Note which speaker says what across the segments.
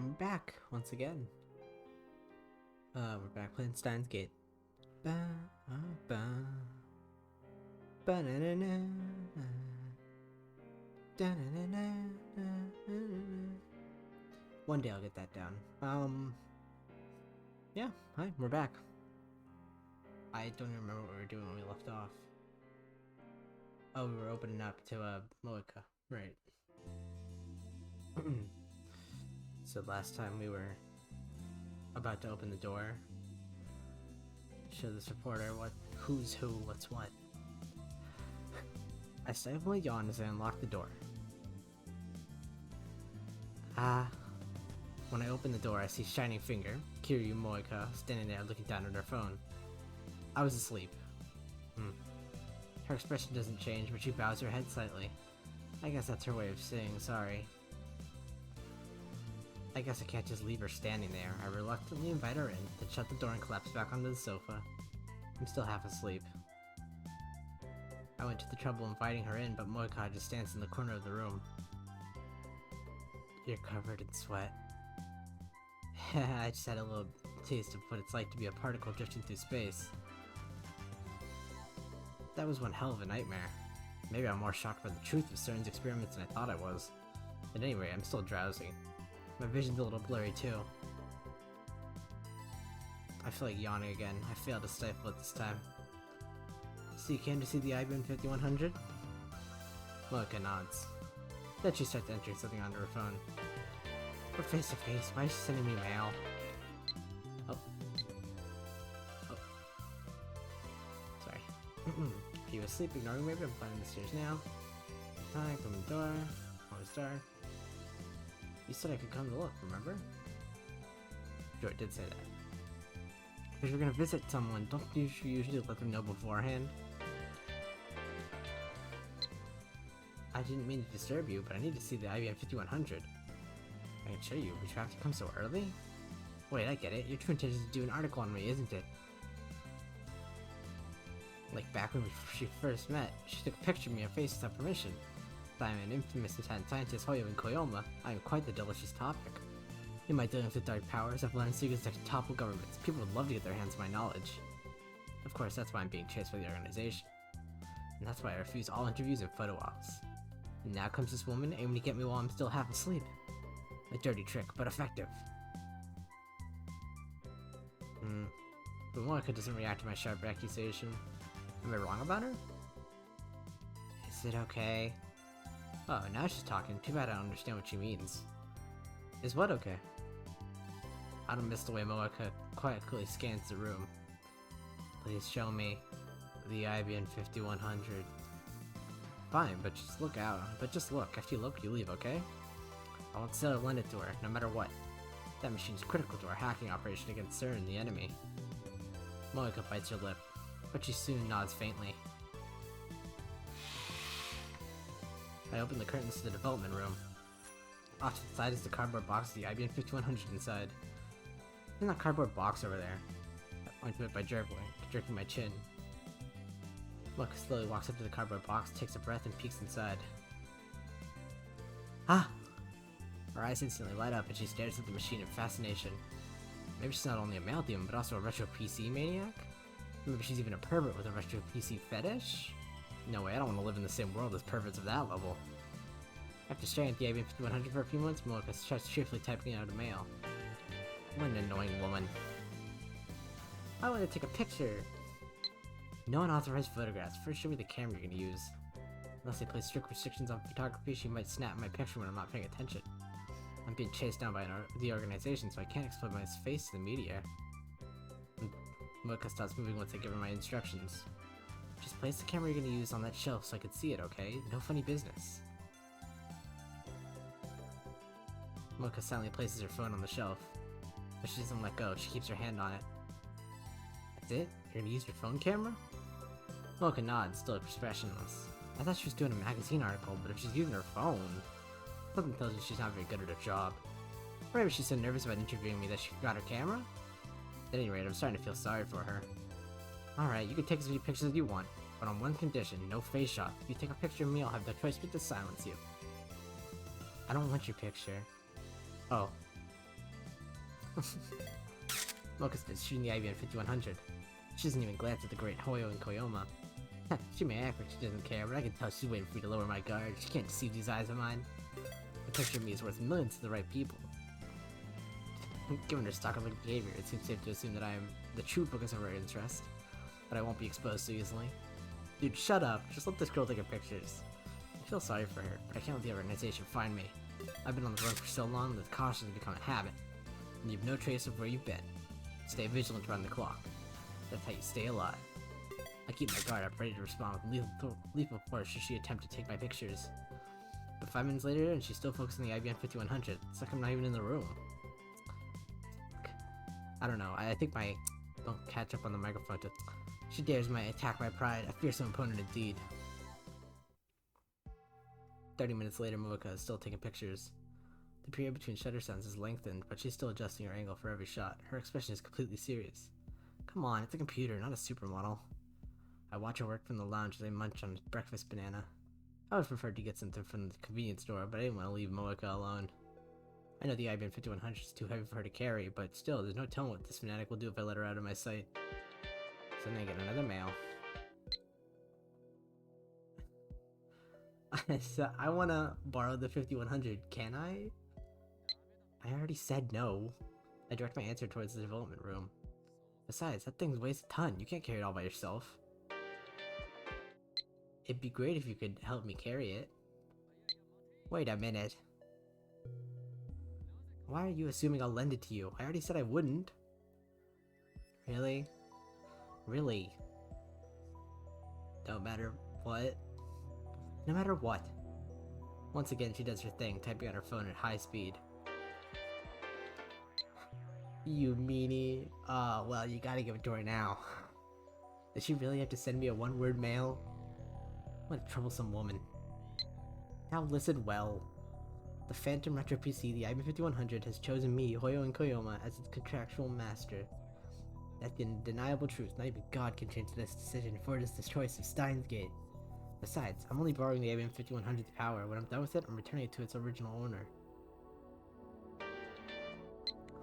Speaker 1: And we're back once again. We're back playing Steins Gate. Ba, ba, ba, na, na, na, da, na, na, na, na, na, na. One day I'll get that down. Yeah, hi, we're back. I don't even remember what we were doing when we left off. Oh, we were opening up to Moika, right? So last time we were about to open the door, show this reporter who's who, what's what. I stifle a yawn as I unlock the door. When I open the door, I see Shining Finger, Kiryu Moika, standing there looking down at her phone. I was asleep. Her expression doesn't change, but she bows her head slightly. I guess that's her way of saying sorry. I guess I can't just leave her standing there. I reluctantly invite her in, then shut the door and collapse back onto the sofa. I'm still half asleep. I went to the trouble inviting her in, but Moika just stands in the corner of the room. You're covered in sweat. I just had a little taste of what it's like to be a particle drifting through space. That was one hell of a nightmare. Maybe I'm more shocked by the truth of CERN's experiments than I thought I was. At any rate, I'm still drowsy. My vision's a little blurry too. I feel like yawning again. I failed to stifle it this time. So you came to see the IBM 5100? Moika nods. Then she starts entering something onto her phone. We're face to face. Why is she sending me mail? Oh. Sorry. Are you asleep, ignoring me? I'm climbing the stairs now. Hi, come in the door. Always dark. You said I could come to look, remember? Sure, I did say that. If you're gonna visit someone, don't you usually let them know beforehand? I didn't mean to disturb you, but I need to see the IBM 5100. I can show you, but you have to come so early? Wait, I get it. Your true intention is to do an article on me, isn't it? Like back when she first met, she took a picture of me on face without permission. I am an infamous Italian scientist, Hoyo in Koyoma. I am quite the delicious topic. In my dealings with dark powers, I've learned secrets that can topple governments. People would love to get their hands on my knowledge. Of course, that's why I'm being chased by the organization. And that's why I refuse all interviews and photo ops. And now comes this woman aiming to get me while I'm still half asleep. A dirty trick, but effective. But Monika doesn't react to my sharp accusation. Am I wrong about her? Is it okay? Oh, now she's talking. Too bad I don't understand what she means. Is what okay? I don't miss the way Moika quietly scans the room. Please show me the IBM 5100. Fine, but just look out. But just look. After you look, you leave, okay? I won't sell or lend it to her, no matter what. That machine's critical to our hacking operation against CERN, the enemy. Moika bites her lip, but she soon nods faintly. I open the curtains to the development room. Off to the side is the cardboard box with the IBM 5100 inside. There's that cardboard box over there. I point to it by jerking my chin. Moika slowly walks up to the cardboard box, takes a breath, and peeks inside. Ah! Her eyes instantly light up and she stares at the machine in fascination. Maybe she's not only a male demon, but also a retro PC maniac? Maybe she's even a pervert with a retro PC fetish? No way, I don't want to live in the same world as perverts of that level. After staring at the IBM 5100 for a few months, Moika starts cheerfully typing out a mail. What an annoying woman. I want to take a picture! No unauthorized photographs. First show me the camera you're going to use. Unless they place strict restrictions on photography, she might snap my picture when I'm not paying attention. I'm being chased down by the organization, so I can't expose my face to the media. Moika stops moving once I give her my instructions. Just place the camera you're gonna use on that shelf so I can see it, okay? No funny business. Moika silently places her phone on the shelf, but she doesn't let go. She keeps her hand on it. That's it? You're gonna use your phone camera? Moika nods, still expressionless. I thought she was doing a magazine article, but if she's using her phone, something tells me she's not very good at her job. Or maybe she's so nervous about interviewing me that she forgot her camera? At any rate, I'm starting to feel sorry for her. Alright, you can take as many pictures as you want, but on one condition, no face shots. If you take a picture of me, I'll have no choice but to silence you. I don't want your picture. Oh. Mocha's been shooting the IBM 5100. She doesn't even glance at the great Hoyo and Koyoma. She may act like she doesn't care, but I can tell she's waiting for me to lower my guard. She can't deceive these eyes of mine. The picture of me is worth millions to the right people. Given her stalker-like behavior, it seems safe to assume that I am the true focus of her interest. But I won't be exposed so easily. Dude, shut up. Just let this girl take her pictures. I feel sorry for her, but I can't let the organization find me. I've been on the road for so long that caution has become a habit. And you have no trace of where you've been. Stay vigilant around the clock. That's how you stay alive. I keep my guard up, ready to respond with lethal force should she attempt to take my pictures. But 5 minutes later, and she's still focused on the IBM 5100. It's like I'm not even in the room. I don't know, I think my... Don't catch up on the microphone to... She dares me attack my pride, a fearsome opponent indeed. 30 minutes later, Mocha is still taking pictures. The period between shutter sounds is lengthened, but she's still adjusting her angle for every shot. Her expression is completely serious. Come on, it's a computer, not a supermodel. I watch her work from the lounge as I munch on a breakfast banana. I would prefer to get something from the convenience store, but I didn't want to leave Mocha alone. I know the IBM 5100 is too heavy for her to carry, but still, there's no telling what this fanatic will do if I let her out of my sight. So then I get another mail. So I want to borrow the 5100, can I? I already said no. I direct my answer towards the development room. Besides, that thing weighs a ton. You can't carry it all by yourself. It'd be great if you could help me carry it. Wait a minute. Why are you assuming I'll lend it to you? I already said I wouldn't. Really? Really? No matter what? No matter what. Once again, she does her thing, typing on her phone at high speed. You meanie. Well, you gotta give it to her now. Does she really have to send me a one-word mail? What a troublesome woman. Now listen well. The Phantom Retro PC, the IBM 5100, has chosen me, Hoyo and Koyoma, as its contractual master. That's the undeniable truth. Not even God can change this decision, for it is the choice of Steins Gate. Besides, I'm only borrowing the IBM 5100's power. When I'm done with it, I'm returning it to its original owner.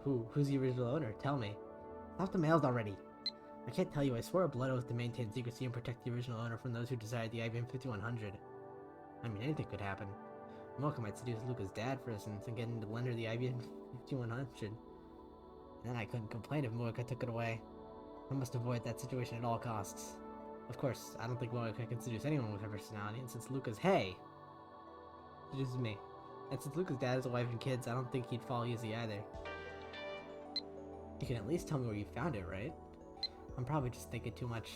Speaker 1: Who's the original owner? Tell me. Stop the mails already. I can't tell you. I swore a blood oath to maintain secrecy and protect the original owner from those who desired the IBM 5100. I mean, anything could happen. Mocha might seduce Luca's dad, for instance, and get him to lend her the IBM 5100. And then I couldn't complain if Mocha took it away. I must avoid that situation at all costs. Of course, I don't think Mocha can seduce anyone with her personality, and since Luca's— Hey! Seduces me. And since Luca's dad has a wife and kids, I don't think he'd fall easy either. You can at least tell me where you found it, right? I'm probably just thinking too much.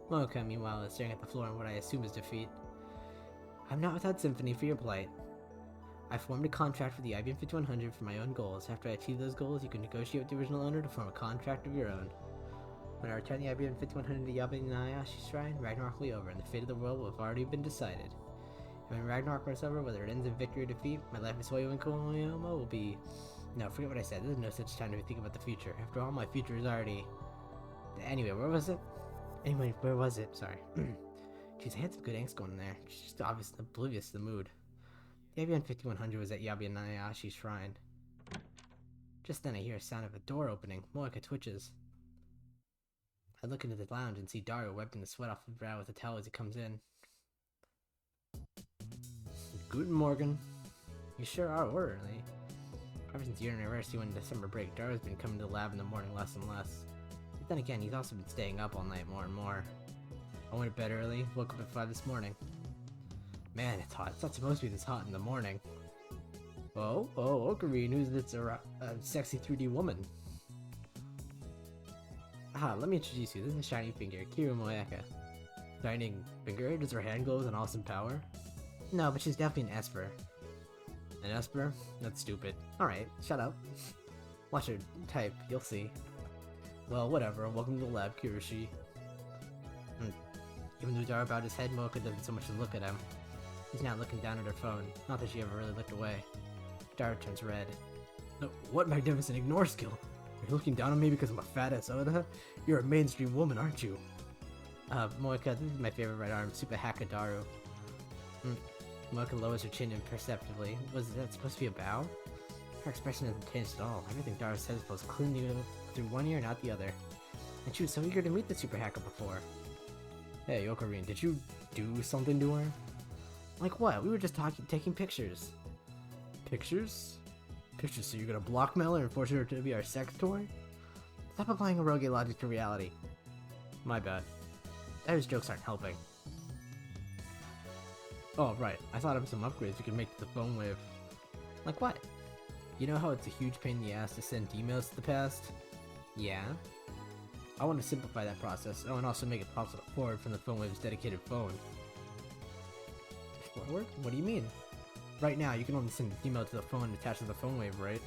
Speaker 1: Mocha, meanwhile, is staring at the floor in what I assume is defeat. I'm not without sympathy for your plight. I formed a contract with the IBM 5100 for my own goals. After I achieve those goals, you can negotiate with the original owner to form a contract of your own. When I return the IBM 5100 to Yabanayashi Shrine, Ragnarok will be over, and the fate of the world will have already been decided. And when Ragnarok is over, whether it ends in victory or defeat, my life as Hoyo and Koyoma will be... No, forget what I said. There's no such time to think about the future. After all, my future is already... Anyway, where was it? Sorry. Jeez, I had some good angst going there. She's just obviously oblivious to the mood. The IBM 5100 was at Yabanayashi Shrine. Just then I hear a sound of a door opening. Moeka twitches. I look into the lounge and see Dario wiping the sweat off his brow with a towel as he comes in. Guten Morgen. You sure are orderly. Ever since your anniversary when December break, Dario's been coming to the lab in the morning less and less. But then again, he's also been staying up all night more and more. I went to bed early, woke up at 5 this morning. Man, it's hot. It's not supposed to be this hot in the morning. Oh, Ocarine, who's this a sexy 3D woman? Ah, let me introduce you. This is a Shiny Finger, Kiru Moeka. Shining Finger? Does her hand glow with an awesome power? No, but she's definitely an Esper. An Esper? That's stupid. Alright, shut up. Watch her type, you'll see. Well, whatever. Welcome to the lab, Kirushi. Even though Dario bowed his head, Mocha doesn't so much as look at him. He's not looking down at her phone. Not that she ever really looked away. Dario turns red. No, what magnificent ignore skill! Are you looking down on me because I'm a fat ass Oda? You're a mainstream woman, aren't you? Mocha, this is my favorite right arm, Super Hakadaru. Mocha lowers her chin imperceptibly. Was that supposed to be a bow? Her expression hasn't changed at all. Everything Dara says flows cleanly through one ear and out the other. And she was so eager to meet the super hacker before. Hey, Ocarina, did you do something to her? Like what? We were just taking pictures. Pictures? Pictures, so you're gonna blackmail her and force her to be our sex toy? Stop applying eroge logic to reality. My bad. Those jokes aren't helping. Oh, right. I thought of some upgrades we could make to the phone wave. Like what? You know how it's a huge pain in the ass to send emails to the past? Yeah? I want to simplify that process. Oh, and also make it possible to forward from the phone wave's dedicated phone. Forward? What do you mean? Right now, you can only send an email to the phone attached to the phone wave, right?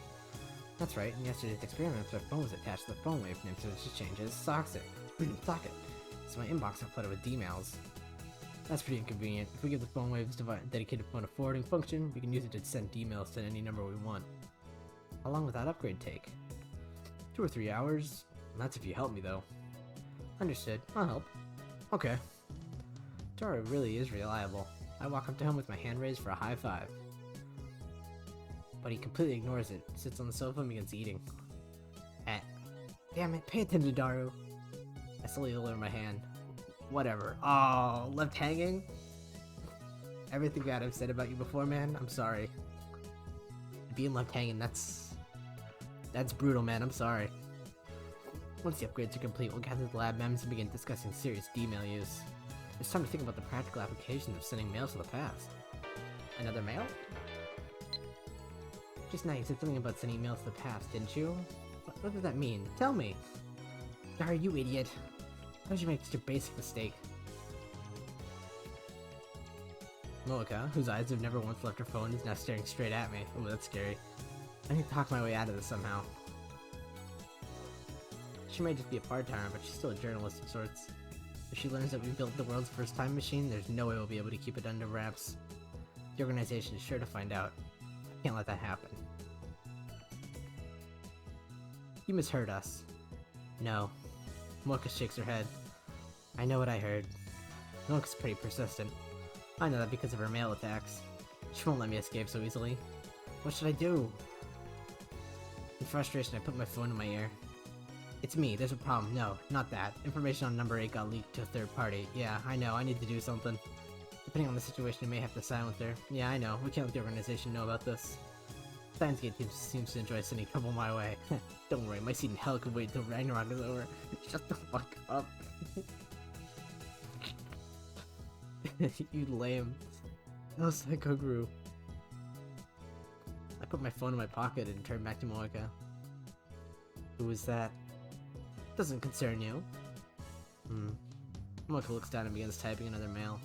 Speaker 1: That's right. In yesterday's experiment, the phone was attached to the phone wave, and so it just changes socket. So my inbox got flooded with D-mails. That's pretty inconvenient. If we give the phone wave's dedicated phone a forwarding function, we can use it to send emails to any number we want. How long would that upgrade take? 2 or 3 hours? That's if you help me, though. Understood. I'll help. Okay. Dara really is reliable. I walk up to him with my hand raised for a high five. But he completely ignores it, sits on the sofa and begins eating. Damn it, pay attention, Daru. I slowly lower my hand. Whatever. Oh, left hanging? Everything that I've said about you before, man, I'm sorry. Being left hanging, that's brutal, man, I'm sorry. Once the upgrades are complete, we'll gather the lab mems and begin discussing serious D-mail use. It's time to think about the practical applications of sending mails to the past. Another mail? Just now you said something about sending mails to the past, didn't you? What does that mean? Tell me! Are you idiot? How did you make such a basic mistake? Moeka, whose eyes have never once left her phone, is now staring straight at me. Oh, that's scary. I need to talk my way out of this somehow. She might just be a part-timer, but she's still a journalist of sorts. If she learns that we built the world's first time machine, there's no way we'll be able to keep it under wraps. The organization is sure to find out. I can't let that happen. You misheard us. No. Moeka shakes her head. I know what I heard. Moeka's pretty persistent. I know that because of her mail attacks. She won't let me escape so easily. What should I do? In frustration, I put my phone in my ear. It's me, there's a problem. No, not that. Information on number 8 got leaked to a third party. Yeah, I know, I need to do something. Depending on the situation, I may have to silence her. Yeah, I know, we can't let the organization know about this. Steins seems to enjoy sending trouble my way. Don't worry, my seat in hell could wait until Ragnarok is over. Shut the fuck up. You lame. Oh, Psycho Gru. I put my phone in my pocket and turned back to Moeka. Who was that? Doesn't concern you. Moeka looks down and begins typing another mail.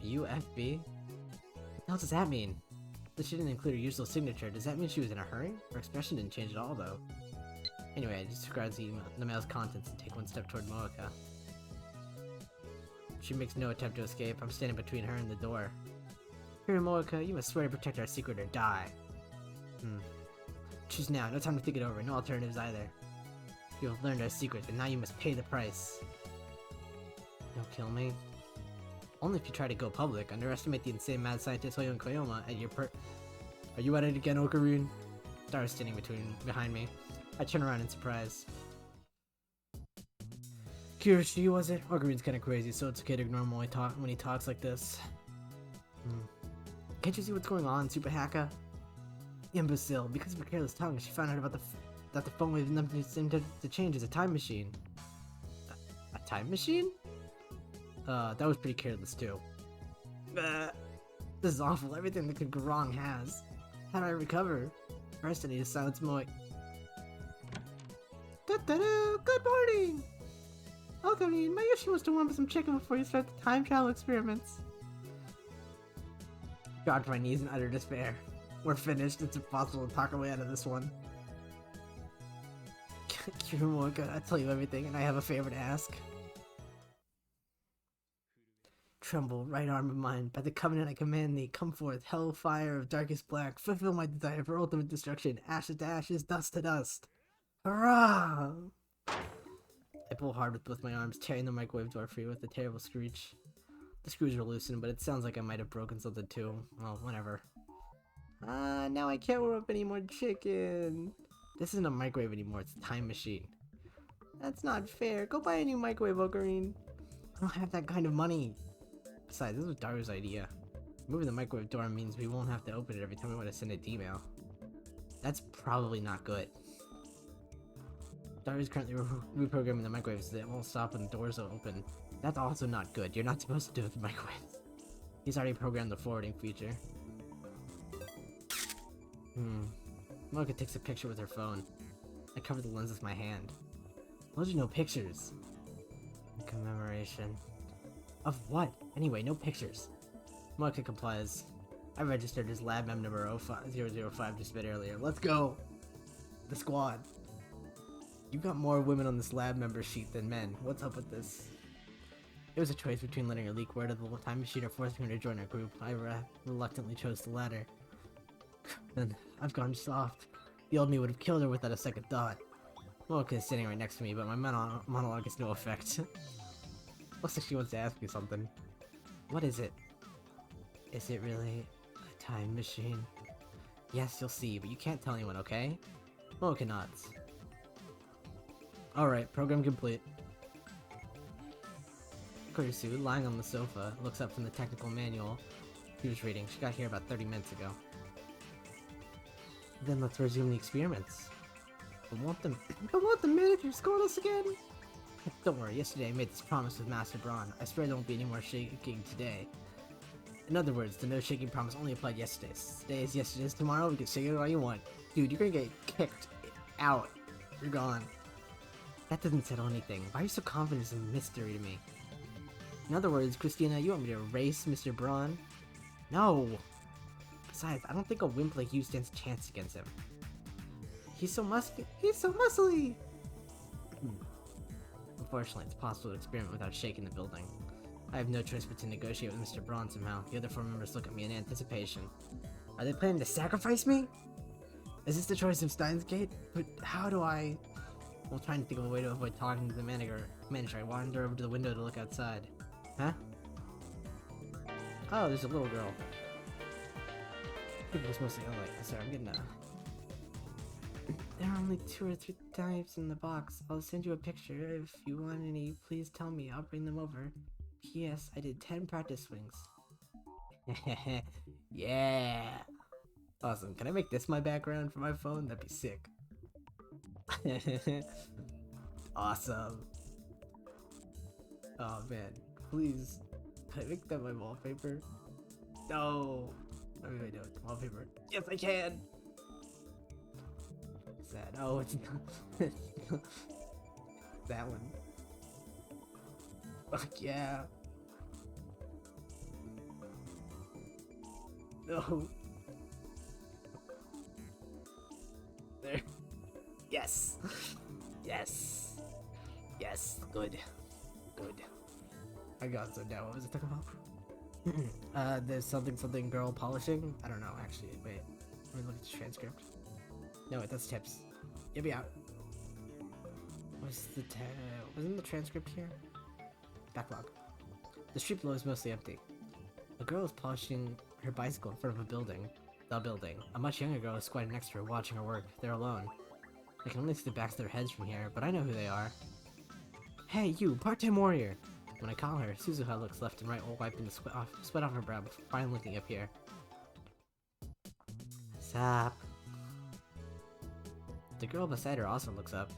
Speaker 1: UFB? What the hell does that mean? But she didn't include her usual signature. Does that mean she was in a hurry? Her expression didn't change at all, though. Anyway, I disregard the mail's contents and take one step toward Moeka. She makes no attempt to escape. I'm standing between her and the door. Here, Moeka, you must swear to protect our secret or die. Choose now. No time to think it over. No alternatives either. You have learned our secret, and now you must pay the price. You'll kill me? Only if you try to go public. Underestimate the insane mad scientist Hoyon Koyoma at your Are you at it again, Ocarine? Dara's standing behind me. I turn around in surprise. Kirishi, was it? Ocarine's kinda crazy, so it's okay to ignore him when he talks like this. Can't you see what's going on, Super Hacker? Imbecile. Because of her careless tongue, she found out about that the phone wave nothing seemed to change as a time machine. A time machine? That was pretty careless too. This is awful. Everything that could go wrong has. How do I recover? First, I need to silence Moe. Good morning! Ocarine, my issue was to warm up some chicken before you start the time travel experiments. Dropped to my knees in utter despair. We're finished. It's impossible to talk our way out of this one. Kirimoka, I tell you everything, and I have a favor to ask. Tremble, right arm of mine, by the covenant I command thee, come forth, hell fire of darkest black, fulfill my desire for ultimate destruction, ashes to ashes, dust to dust. Hurrah! I pull hard with both my arms, tearing the microwave door free with a terrible screech. The screws were loosened, but it sounds like I might have broken something too. Well, whatever. Now I can't warm up any more chicken. This isn't a microwave anymore, it's a time machine. That's not fair. Go buy a new microwave, Ocarine. I don't have that kind of money. Besides, this was Daru's idea. Moving the microwave door means we won't have to open it every time we want to send an email. That's probably not good. Daru's currently reprogramming the microwave so that it won't stop when the doors are open. That's also not good. You're not supposed to do it with the microwave. He's already programmed the forwarding feature. Mocha takes a picture with her phone. I cover the lens with my hand. Those are no pictures. Commemoration. Of what? Anyway, no pictures. Mocha complies. I registered as lab mem number 005 just a bit earlier. Let's go! The squad. You've got more women on this lab member sheet than men. What's up with this? It was a choice between letting her leak word of the time machine or forcing her to join our group. I reluctantly chose the latter. Then I've gone soft. The old me would have killed her without a second thought. Mocha is sitting right next to me, but my monologue has no effect. Looks like she wants to ask me something. What is it? Is it really a time machine? Yes, you'll see, but you can't tell anyone, okay? Mocha nods. Alright, program complete. Kurisu, lying on the sofa, looks up from the technical manual he was reading. She got here about 30 minutes ago. Then let's resume the experiments. I want the manager to scold us again! Don't worry, yesterday I made this promise with Master Braun. I swear there won't be any more shaking today. In other words, the no shaking promise only applied yesterday. Today is yesterday's tomorrow, we can shake it all you want. Dude, you're gonna get kicked out. You're gone. That doesn't settle anything. Why are you so confident it's a mystery to me? In other words, Christina, you want me to erase Mr. Braun? No! Besides, I don't think a wimp like you stands a chance against him. He's so muscly! Unfortunately, it's possible to experiment without shaking the building. I have no choice but to negotiate with Mr. Braun somehow. The other 4 members look at me in anticipation. Are they planning to sacrifice me? Is this the choice of Steins Gate? But how do I... While trying to think of a way to avoid talking to the manager, I wander over to the window to look outside. Huh? Oh, there's a little girl. People was mostly sorry, I'm getting There are only 2 or 3 types in the box. I'll send you a picture. If you want any, please tell me. I'll bring them over. P.S. I did 10 practice swings. Yeah! Awesome. Can I make this my background for my phone? That'd be sick. Awesome. Oh man, please. Can I make that my wallpaper? No! What do I do? Wallpaper. Yes, I can! Sad. Oh, it's not. That one. Fuck yeah. No. There. Yes. Yes. Yes. Good. Good. I got so down. What was it talking about? There's something girl polishing? I don't know, actually. Wait. Let me look at the transcript. No, wait, that's tips. You'll be out. Wasn't the transcript here? Backlog. The street below is mostly empty. A girl is polishing her bicycle in front of a building. The building. A much younger girl is squatting next to her, watching her work. They're alone. I can only see the backs of their heads from here, but I know who they are. Hey, you, part-time warrior! When I call her, Suzuha looks left and right while wiping the sweat off her brow before finally looking up here. Sup? The girl beside her also looks up.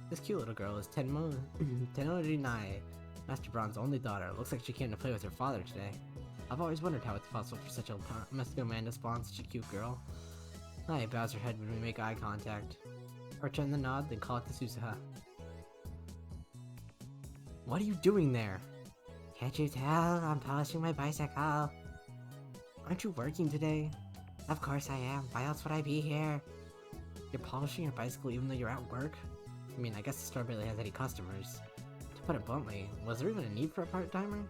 Speaker 1: This cute little girl is Tenori Nai, Master Braun's only daughter. Looks like she came to play with her father today. I've always wondered how it's possible for such a masculine man to spawn such a cute girl. Nai bows her head when we make eye contact. Return the nod, then call it to Suzuha. What are you doing there? Can't you tell? I'm polishing my bicycle. Aren't you working today? Of course I am. Why else would I be here? You're polishing your bicycle even though you're at work? I mean, I guess the store barely has any customers. To put it bluntly, was there even a need for a part-timer?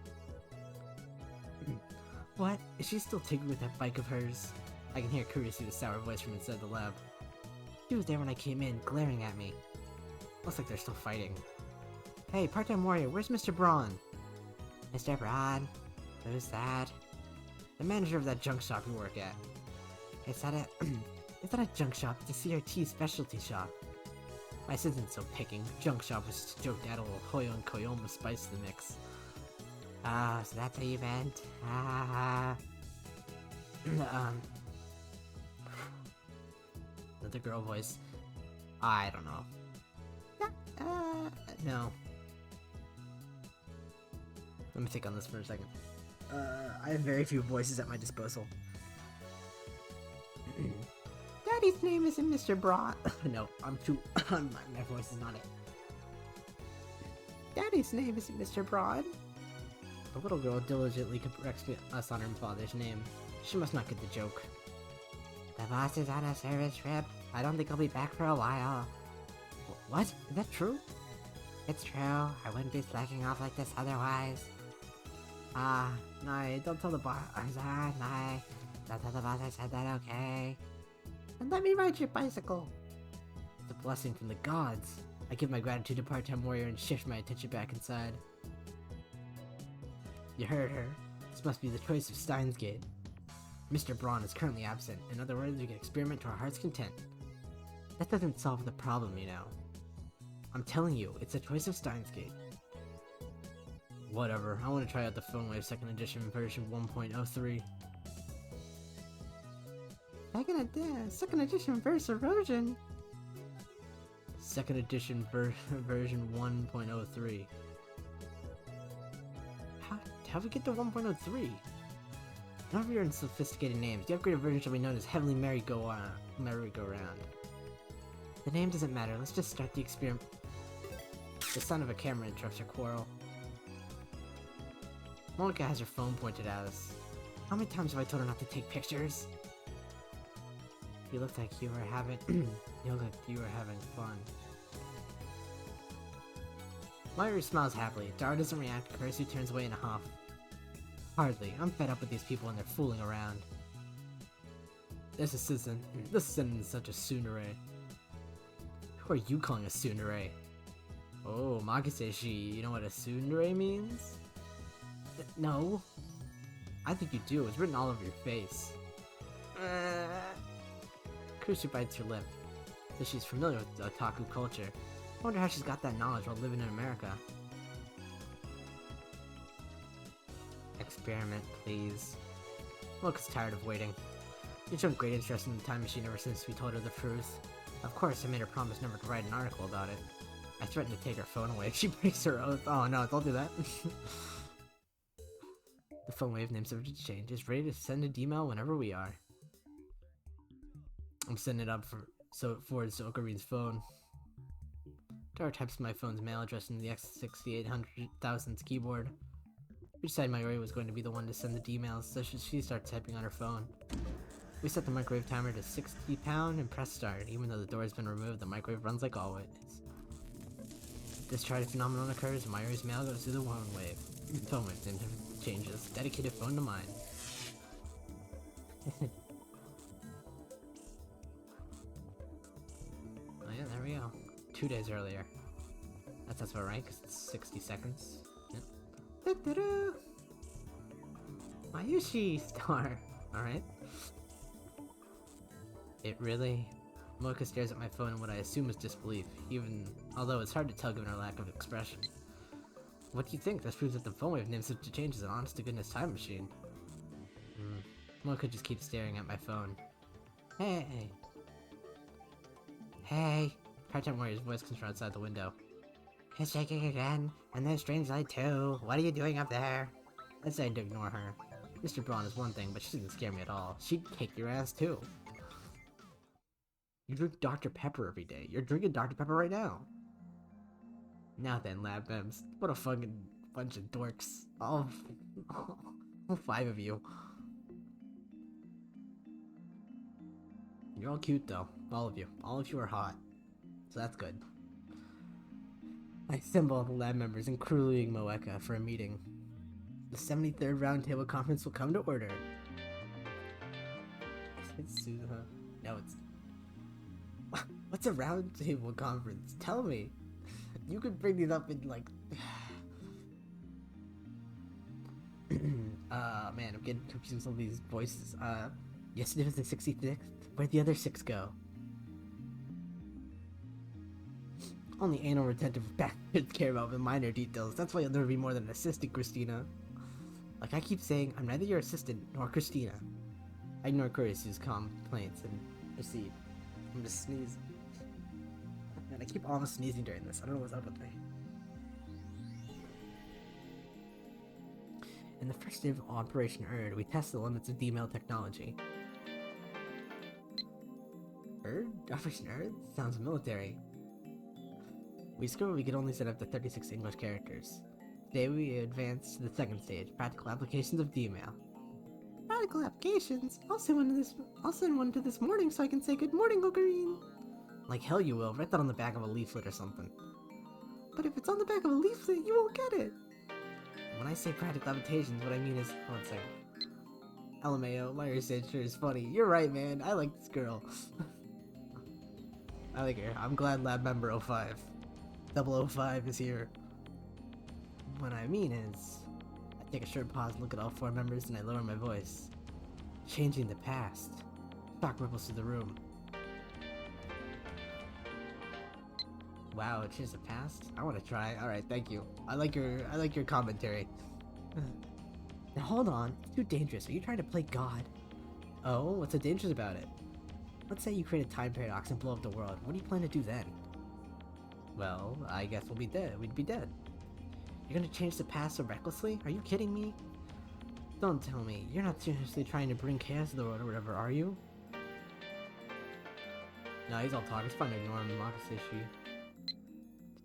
Speaker 1: What? Is she still tinkering with that bike of hers? I can hear Kurisu's sour voice from inside the lab. She was there when I came in, glaring at me. Looks like they're still fighting. Hey, part-time warrior, where's Mr. Braun? Mr. Braun? Who's that? The manager of that junk shop you work at. Is that a... is that a junk shop? It's a CRT specialty shop. My assistant's so picking. Junk shop was just a joke to add a little Hoyo and Koyoma spice to the mix. Ah, so that's how you meant. Ah. Another girl voice. I don't know. No. Let me think on this for a second. I have very few voices at my disposal. Daddy's name isn't Mr. Broad. No, I'm too. My voice is not it. Daddy's name isn't Mr. Broad. The little girl diligently corrects us on her father's name. She must not get the joke. The boss is on a service trip. I don't think I'll be back for a while. What? Is that true? It's true. I wouldn't be slacking off like this otherwise. No, don't tell the boss. No. Don't tell the boss I said that, okay? And let me ride your bicycle. It's a blessing from the gods. I give my gratitude to part-time warrior and shift my attention back inside. You heard her. This must be the choice of Steins Gate. Mr. Braun is currently absent. In other words, we can experiment to our heart's content. That doesn't solve the problem, you know. I'm telling you, it's a choice of Steins Gate. Whatever, I want to try out the Phone Wave 2nd edition version 1.03. Second edition version? Second edition version 1.03. How do we get to 1.03? Not very sophisticated names. The upgraded version shall be known as Heavenly Merry-Go-Round. The name doesn't matter, let's just start the experiment. The sound of a camera interrupts our quarrel. Monica has her phone pointed at us. How many times have I told her not to take pictures? You look like you were having fun. Mayuri smiles happily. Dara doesn't react. Kurisu turns away in a huff. Hardly. I'm fed up with these people and they're fooling around. This isn't such a tsundere. Who are you calling a tsundere? Oh, Makiseshi, you know what a tsundere means? No. I think you do. It's written all over your face. Kurisu bites her lip. So she's familiar with otaku culture. I wonder how she's got that knowledge while living in America. Experiment, please. Mocha's tired of waiting. She's shown great interest in the time machine ever since we told her the truth. Of course, I made her promise never to write an article about it. I threatened to take her phone away if she breaks her oath. Oh no, don't do that. The phone wave name subject to change is ready to send a email whenever we are. I'm setting it up so it forwards to Okarin's phone. Dara types my phone's mail address into the X68000's keyboard. We decided Mayuri was going to be the one to send the emails, so she starts typing on her phone. We set the microwave timer to 60 pound and press start. Even though the door has been removed, the microwave runs like always. This charted phenomenon occurs, Mayuri's mail goes through the phone wave. Phone wave then changes. Dedicated phone to mine. Oh yeah, there we go. 2 days earlier. That sounds about right, because it's 60 seconds. Yep. Mayushi star. Alright. It really? Mocha stares at my phone in what I assume is disbelief, although it's hard to tell given her lack of expression. What do you think? This proves that the phone wave name to change is an honest-to-goodness time machine. Mocha just keeps staring at my phone. Hey! Hey! Part-time warrior's voice comes from outside the window. It's shaking again, and there's strange light too. What are you doing up there? I decided to ignore her. Mr. Braun is one thing, but she doesn't scare me at all. She'd kick your ass too. You drink Dr. Pepper every day. You're drinking Dr. Pepper right now. Now then, lab mems. What a fucking bunch of dorks. All 5 of you. You're all cute though. All of you. All of you are hot. So that's good. I assemble all the lab members, including Moeka, for a meeting. The 73rd Roundtable Conference will come to order. It's Suzuha. No, it's... What's a Roundtable Conference? Tell me! You could bring these up in, like... man, I'm getting confused with all these voices. Yesterday was the 66th. Where'd the other 6 go? Only anal retentive bastards care about the minor details. That's why you'll never be more than an assistant, Christina. Like I keep saying, I'm neither your assistant nor Christina. I ignore Curious's complaints and proceed. I'm just sneezing. And I keep almost sneezing during this. I don't know what's up with me. In the first day of Operation Erd, we tested the limits of D-mail technology. Erd? Operation Erd? Sounds military. We discovered we could only set up to 36 English characters. Today we advanced to the second stage, practical applications of D-mail. Practical applications? I'll send one to this morning so I can say good morning, Ocarine. Like hell you will. Write that on the back of a leaflet or something. But if it's on the back of a leaflet, you won't get it. When I say practical applications, what I mean is... Hold on a second. LMAO, Larry said sure is funny. You're right, man. I like this girl. I like her. I'm glad lab member 05. 005 is here. What I mean is... I take a short pause and look at all 4 members and I lower my voice. Changing the past. Shock ripples through the room. Wow, it changed the past? I want to try. Alright, thank you. I like your commentary. Now hold on, it's too dangerous. Are you trying to play God? Oh, what's so dangerous about it? Let's say you create a time paradox and blow up the world. What do you plan to do then? Well, I guess we'll be dead. We'd be dead. You're gonna change the past so recklessly? Are you kidding me? Don't tell me. You're not seriously trying to bring chaos to the world or whatever, are you? No, he's all talk. It's fun to ignore him. Issue.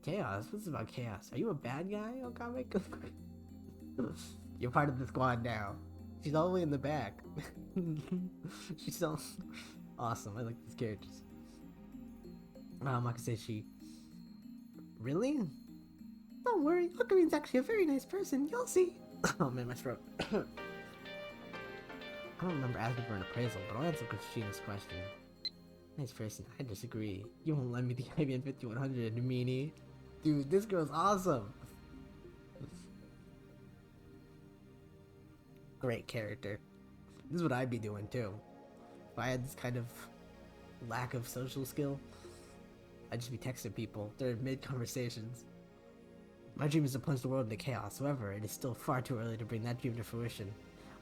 Speaker 1: Chaos? What's about chaos? Are you a bad guy, Okame? You're part of the squad now. She's all the way in the back. She's so awesome. I like these characters. Makaseshi. Really? Don't worry, Okarine's actually a very nice person. You'll see. Oh man, my throat. I don't remember asking for an appraisal, but I'll answer Christina's question. Nice person. I disagree. You won't lend me the IBM 5100, meanie. Dude, this girl's awesome. Great character. This is what I'd be doing too. If I had this kind of lack of social skill, I'd just be texting people during mid-conversations. My dream is to plunge the world into chaos. However, it is still far too early to bring that dream to fruition.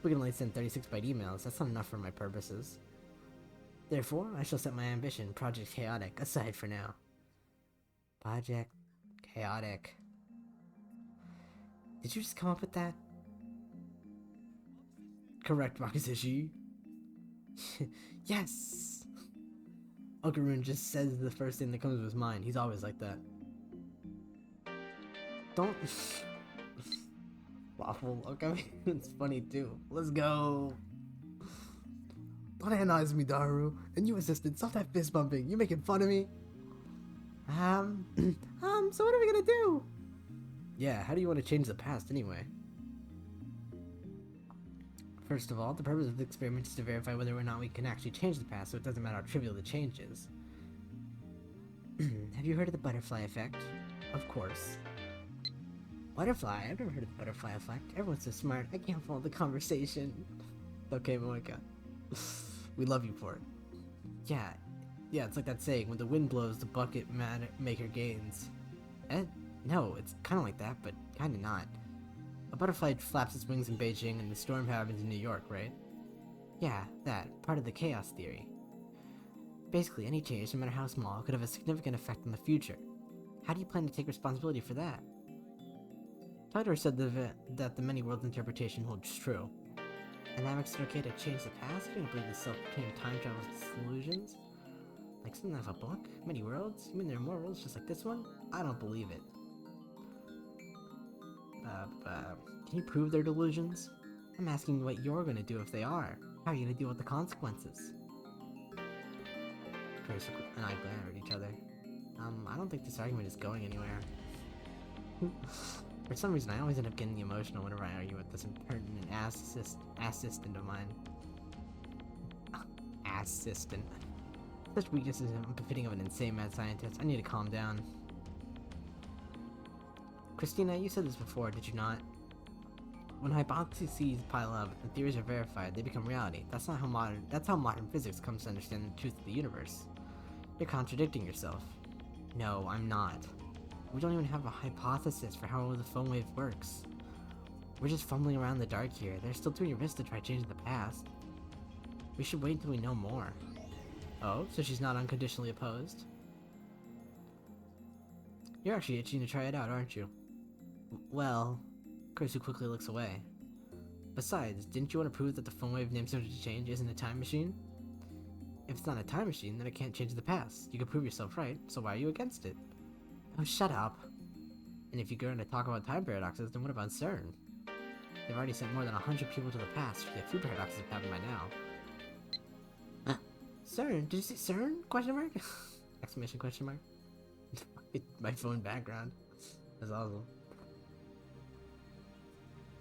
Speaker 1: We can only send 36-byte emails. That's not enough for my purposes. Therefore, I shall set my ambition, Project Chaotic, aside for now. Project Chaotic. Did you just come up with that? Correct, Makaseshi. Yes! Okarune just says the first thing that comes to his mind. He's always like that. Don't... Waffle, okay? It's funny too. Let's go! Don't analyze me, Daru. And you assistant, stop that fist bumping. You making fun of me? So what are we gonna do? Yeah, how do you want to change the past anyway? First of all, the purpose of the experiment is to verify whether or not we can actually change the past, so it doesn't matter how trivial the change is. Have you heard of the butterfly effect? Of course. Butterfly? I've never heard of the butterfly effect. Everyone's so smart, I can't follow the conversation. Okay, Moeka. We love you for it. Yeah, it's like that saying, when the wind blows, the bucket maker gains. No, it's kinda like that, but kinda not. A butterfly flaps its wings in Beijing and the storm happens in New York, right? Yeah, that. Part of the chaos theory. Basically, any change, no matter how small, could have a significant effect on the future. How do you plan to take responsibility for that? Todor said that the many worlds interpretation holds true. And that makes it okay to change the past? You don't believe the self-proclaimed time travel delusions? Like something out of a book? Many worlds? You mean there are more worlds just like this one? I don't believe it. Can you prove their delusions? I'm asking what you're gonna do if they are. How are you gonna deal with the consequences? Chris and I glare at each other. I don't think this argument is going anywhere. For some reason, I always end up getting emotional whenever I argue with this impertinent assistant of mine. Assistant. Such weaknesses are unbefitting of an insane mad scientist. I need to calm down. Christina, you said this before, did you not? When hypotheses pile up and theories are verified, they become reality. That's how modern physics comes to understand the truth of the universe. You're contradicting yourself. No, I'm not. We don't even have a hypothesis for how the phone wave works. We're just fumbling around in the dark here. There's still too many risks to try changing the past. We should wait until we know more. Oh, so she's not unconditionally opposed? You're actually itching to try it out, aren't you? Well... Kurisu quickly looks away. Besides, didn't you want to prove that the phone wave named subject to change isn't a time machine? If it's not a time machine, then it can't change the past. You can prove yourself right, so why are you against it? Oh, shut up. And if you're going to talk about time paradoxes, then what about CERN? They've already sent more than 100 people to the past. A few paradoxes have happened by now. CERN? Did you see CERN? Question mark? Exclamation question mark. My phone background. That's awesome.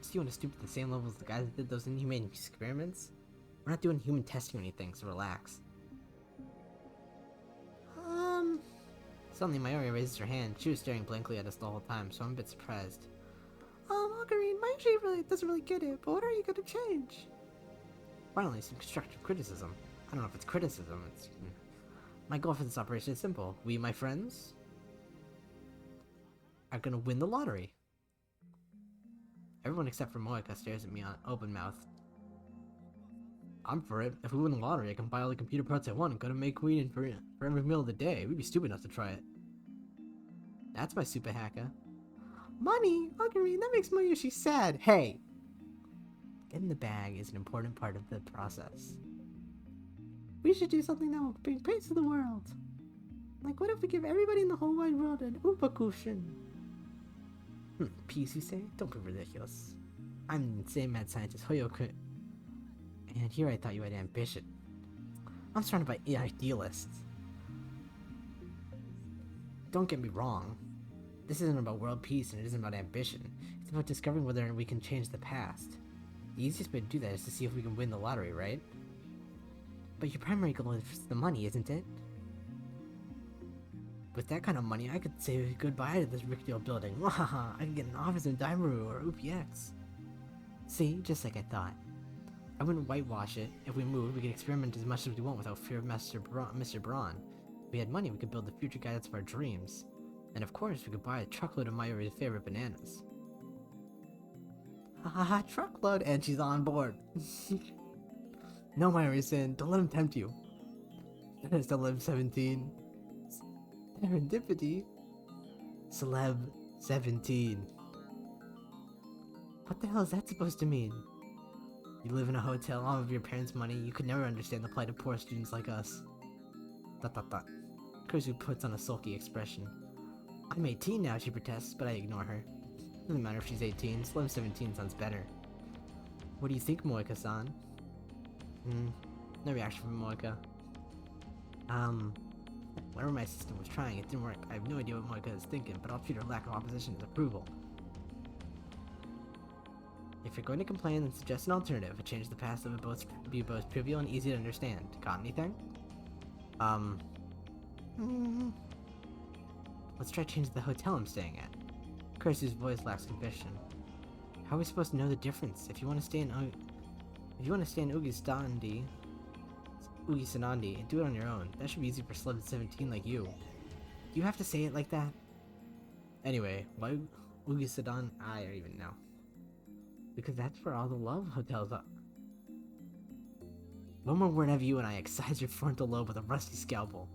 Speaker 1: So you want to stoop to the same level as the guys that did those inhumane experiments? We're not doing human testing or anything, so relax. Suddenly Mayuri raises her hand. She was staring blankly at us the whole time, so I'm a bit surprised. Ocarine, Mayuri really doesn't really get it, but what are you gonna change? Finally, some constructive criticism. I don't know if it's criticism, it's... My goal for this operation is simple. We, my friends, are gonna win the lottery. Everyone except for Moeka stares at me on open-mouthed. I'm for it. If we win the lottery, I can buy all the computer parts I want and go to McQueen for every meal of the day. We'd be stupid enough to try it. That's my super hacker. Money? Ocarine, that makes Mayushi sad. Hey! Getting the bag is an important part of the process. We should do something that will bring praise to the world. Like, what if we give everybody in the whole wide world an Oopa cushion? Peace, you say? Don't be ridiculous. I'm an insane mad scientist, Hoyoku. And here I thought you had ambition. I'm surrounded by idealists. Don't get me wrong. This isn't about world peace and it isn't about ambition. It's about discovering whether we can change the past. The easiest way to do that is to see if we can win the lottery, right? But your primary goal is the money, isn't it? With that kind of money, I could say goodbye to this Rickdale building. Wahaha, I could get an office in Daimaru or UPX. See, just like I thought. I wouldn't whitewash it. If we moved, we could experiment as much as we want without fear of Mr. Braun. If we had money, we could build the future guidance of our dreams. And of course, we could buy a truckload of Mayuri's favorite bananas. Haha, truckload, and she's on board. No, Mayuri-san, don't let him tempt you. That is Celeb 17. Serendipity? Celeb 17. What the hell is that supposed to mean? You live in a hotel off of your parents' money, you could never understand the plight of poor students like us. ... Kurisu puts on a sulky expression. I'm 18 now, she protests, but I ignore her. Doesn't matter if she's 18, Celeb 17 sounds better. What do you think, Moeka-san? No reaction from Moeka. Whatever my system was trying, it didn't work. I have no idea what Moeka is thinking, but I'll treat her lack of opposition as approval. If you're going to complain, then suggest an alternative. A change of the past that would be both trivial and easy to understand. Got anything? Let's try changing the hotel I'm staying at. Kurisu's voice lacks conviction. How are we supposed to know the difference? If you want to stay in Ugisanandi and do it on your own, that should be easy for Celeb 17 like you. Do you have to say it like that? Anyway, why Ugisadan? I don't even know. Because that's where all the love hotels are. One more word of you and I excise your frontal lobe with a rusty scalpel.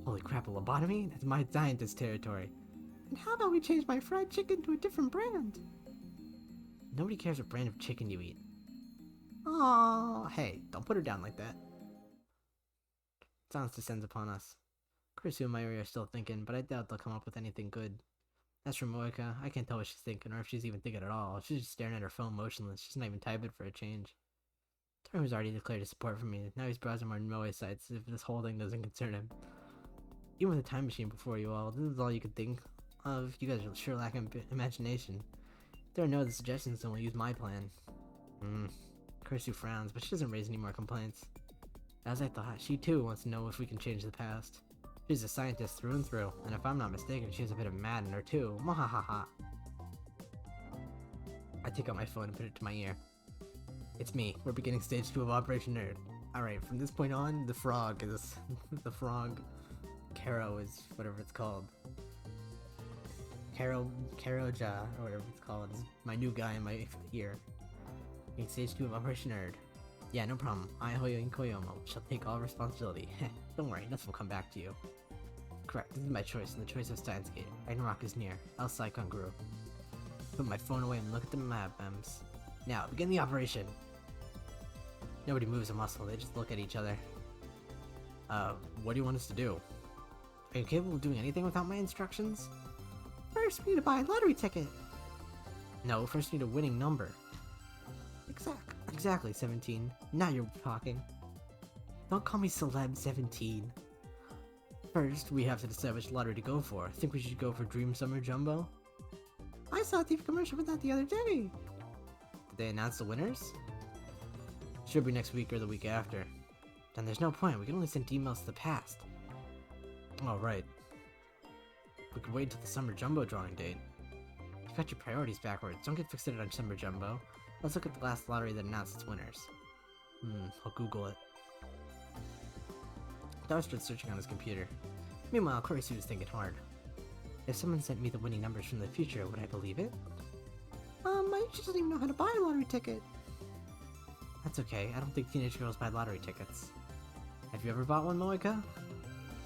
Speaker 1: Holy crap, a lobotomy? That's my scientist territory. And how about we change my fried chicken to a different brand? Nobody cares what brand of chicken you eat. Aww, hey, don't put her down like that. Silence descends upon us. Kurisu and Mayuri are still thinking, but I doubt they'll come up with anything good. As for Moeka, I can't tell what she's thinking, or if she's even thinking at all. She's just staring at her phone motionless. She's not even typing for a change. Tori was already declared his support for me. Now he's browsing more Moe sites as if this whole thing doesn't concern him. Even with a time machine before you all, this is all you could think of. You guys are sure lack imagination. If there are no other suggestions, then we'll use my plan. Kurisu frowns, but she doesn't raise any more complaints. As I thought, she too wants to know if we can change the past. She's a scientist through and through, and if I'm not mistaken, she has a bit of mad in her too. Mwahaha. I take out my phone and put it to my ear. It's me. We're beginning stage 2 of Operation Nerd. Alright, from this point on, the frog is... the frog... Caro is whatever it's called. Caroja, or whatever it's called, is my new guy in my ear. Beginning stage 2 of Operation Nerd. Yeah, no problem. I, Hoyo and Koyomo, shall take all responsibility. Don't worry, nothing will come back to you. Correct, this is my choice, and the choice of Steins. Ragnarok is near. El Psychon grew. Put my phone away and look at the map mems. Now, begin the operation! Nobody moves a muscle, they just look at each other. What do you want us to do? Are you capable of doing anything without my instructions? First, we need to buy a lottery ticket! No, first we need a winning number. Exactly, 17. Now you're talking. Don't call me Celeb 17. First, we have to decide which lottery to go for. Think we should go for Dream Summer Jumbo? I saw a TV commercial for that the other day! Did they announce the winners? Should be next week or the week after. Then there's no point, we can only send emails to the past. Oh, right. We could wait until the Summer Jumbo drawing date. You've got your priorities backwards, don't get fixated on Summer Jumbo. Let's look at the last lottery that announced its winners. I'll Google it. Dao started searching on his computer. Meanwhile, Kurisu was thinking hard. If someone sent me the winning numbers from the future, would I believe it? I just don't even know how to buy a lottery ticket. That's okay, I don't think teenage girls buy lottery tickets. Have you ever bought one, Moeka?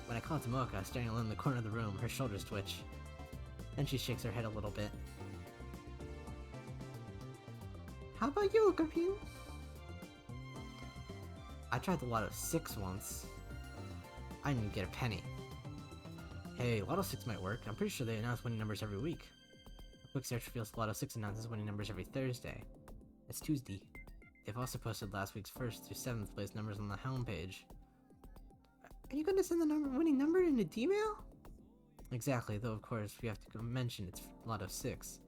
Speaker 1: When I call to Moeka, staring alone in the corner of the room, her shoulders twitch. Then she shakes her head a little bit. How about you, Green? I tried the Lotto 6 once. I didn't even get a penny. Hey, Lotto 6 might work. I'm pretty sure they announce winning numbers every week. A quick search reveals Lotto 6 announces winning numbers every Thursday. It's Tuesday. They've also posted last week's 1st through 7th place numbers on the homepage. Are you going to send the winning number in a D-mail? Exactly, though of course we have to mention it's Lotto 6.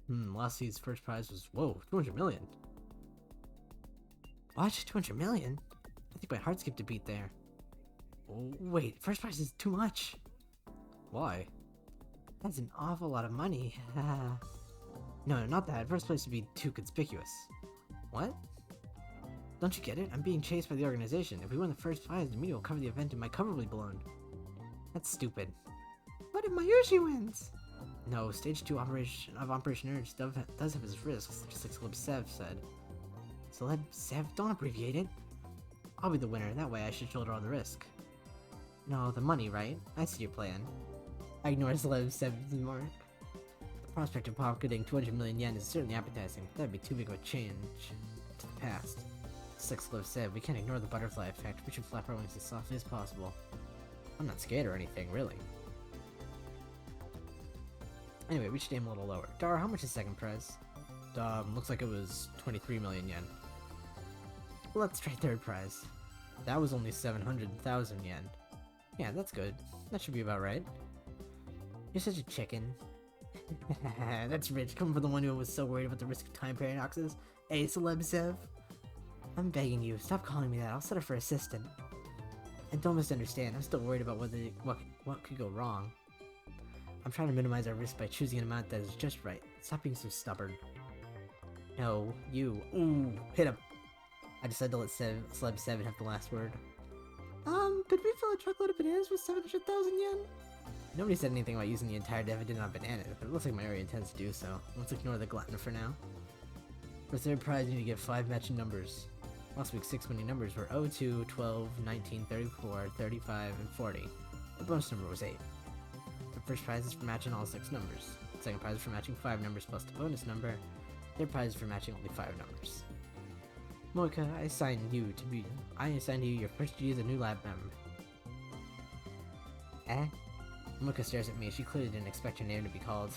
Speaker 1: Last season's first prize was, whoa, 200 million. What? 200 million? I think my heart skipped a beat there. Oh, wait, first prize is too much. Why? That's an awful lot of money. No, not that. First place would be too conspicuous. What? Don't you get it? I'm being chased by the organization. If we win the first prize, the media will cover the event and my cover will be blown. That's stupid. What if Mayushi wins? No, stage 2 of Operation Nerd does have its risks, just like Celeb Sev said. Celeb Sev? Don't abbreviate it. I'll be the winner, that way I should shoulder all the risk. No, the money, right? I see your plan. I ignore Celeb Sev's remark. The prospect of pocketing 200 million yen is certainly appetizing, but that'd be too big of a change to the past. Just like Celeb Sev, we can't ignore the butterfly effect, we should flap our wings as softly as possible. I'm not scared or anything, really. Anyway, we should aim a little lower. Dara, how much is second prize? Looks like it was 23 million yen. Let's try third prize. That was only 700,000 yen. Yeah, that's good. That should be about right. You're such a chicken. That's rich, coming from the one who was so worried about the risk of time paradoxes. Hey, Celeb Sev. I'm begging you, stop calling me that. I'll set her for assistant. And don't misunderstand, I'm still worried about what could go wrong. I'm trying to minimize our risk by choosing an amount that is just right. Stop being so stubborn. No, you. Ooh, hit him. I decided to let Celeb 7 have the last word. Could we fill a truckload of bananas with 700,000 yen? Nobody said anything about using the entire dividend on bananas, but it looks like Mario intends to do so. Let's ignore the glutton for now. For third prize, you need to get 5 matching numbers. Last week's 6 winning numbers were 02, 12, 19, 34, 35, and 40. The bonus number was 8. The first prize is for matching all 6 numbers. The second prize is for matching 5 numbers plus the bonus number. Third prize is for matching only 5 numbers. Moeka, I assign you your first duty as a new lab member. Eh? Moeka stares at me. She clearly didn't expect her name to be called.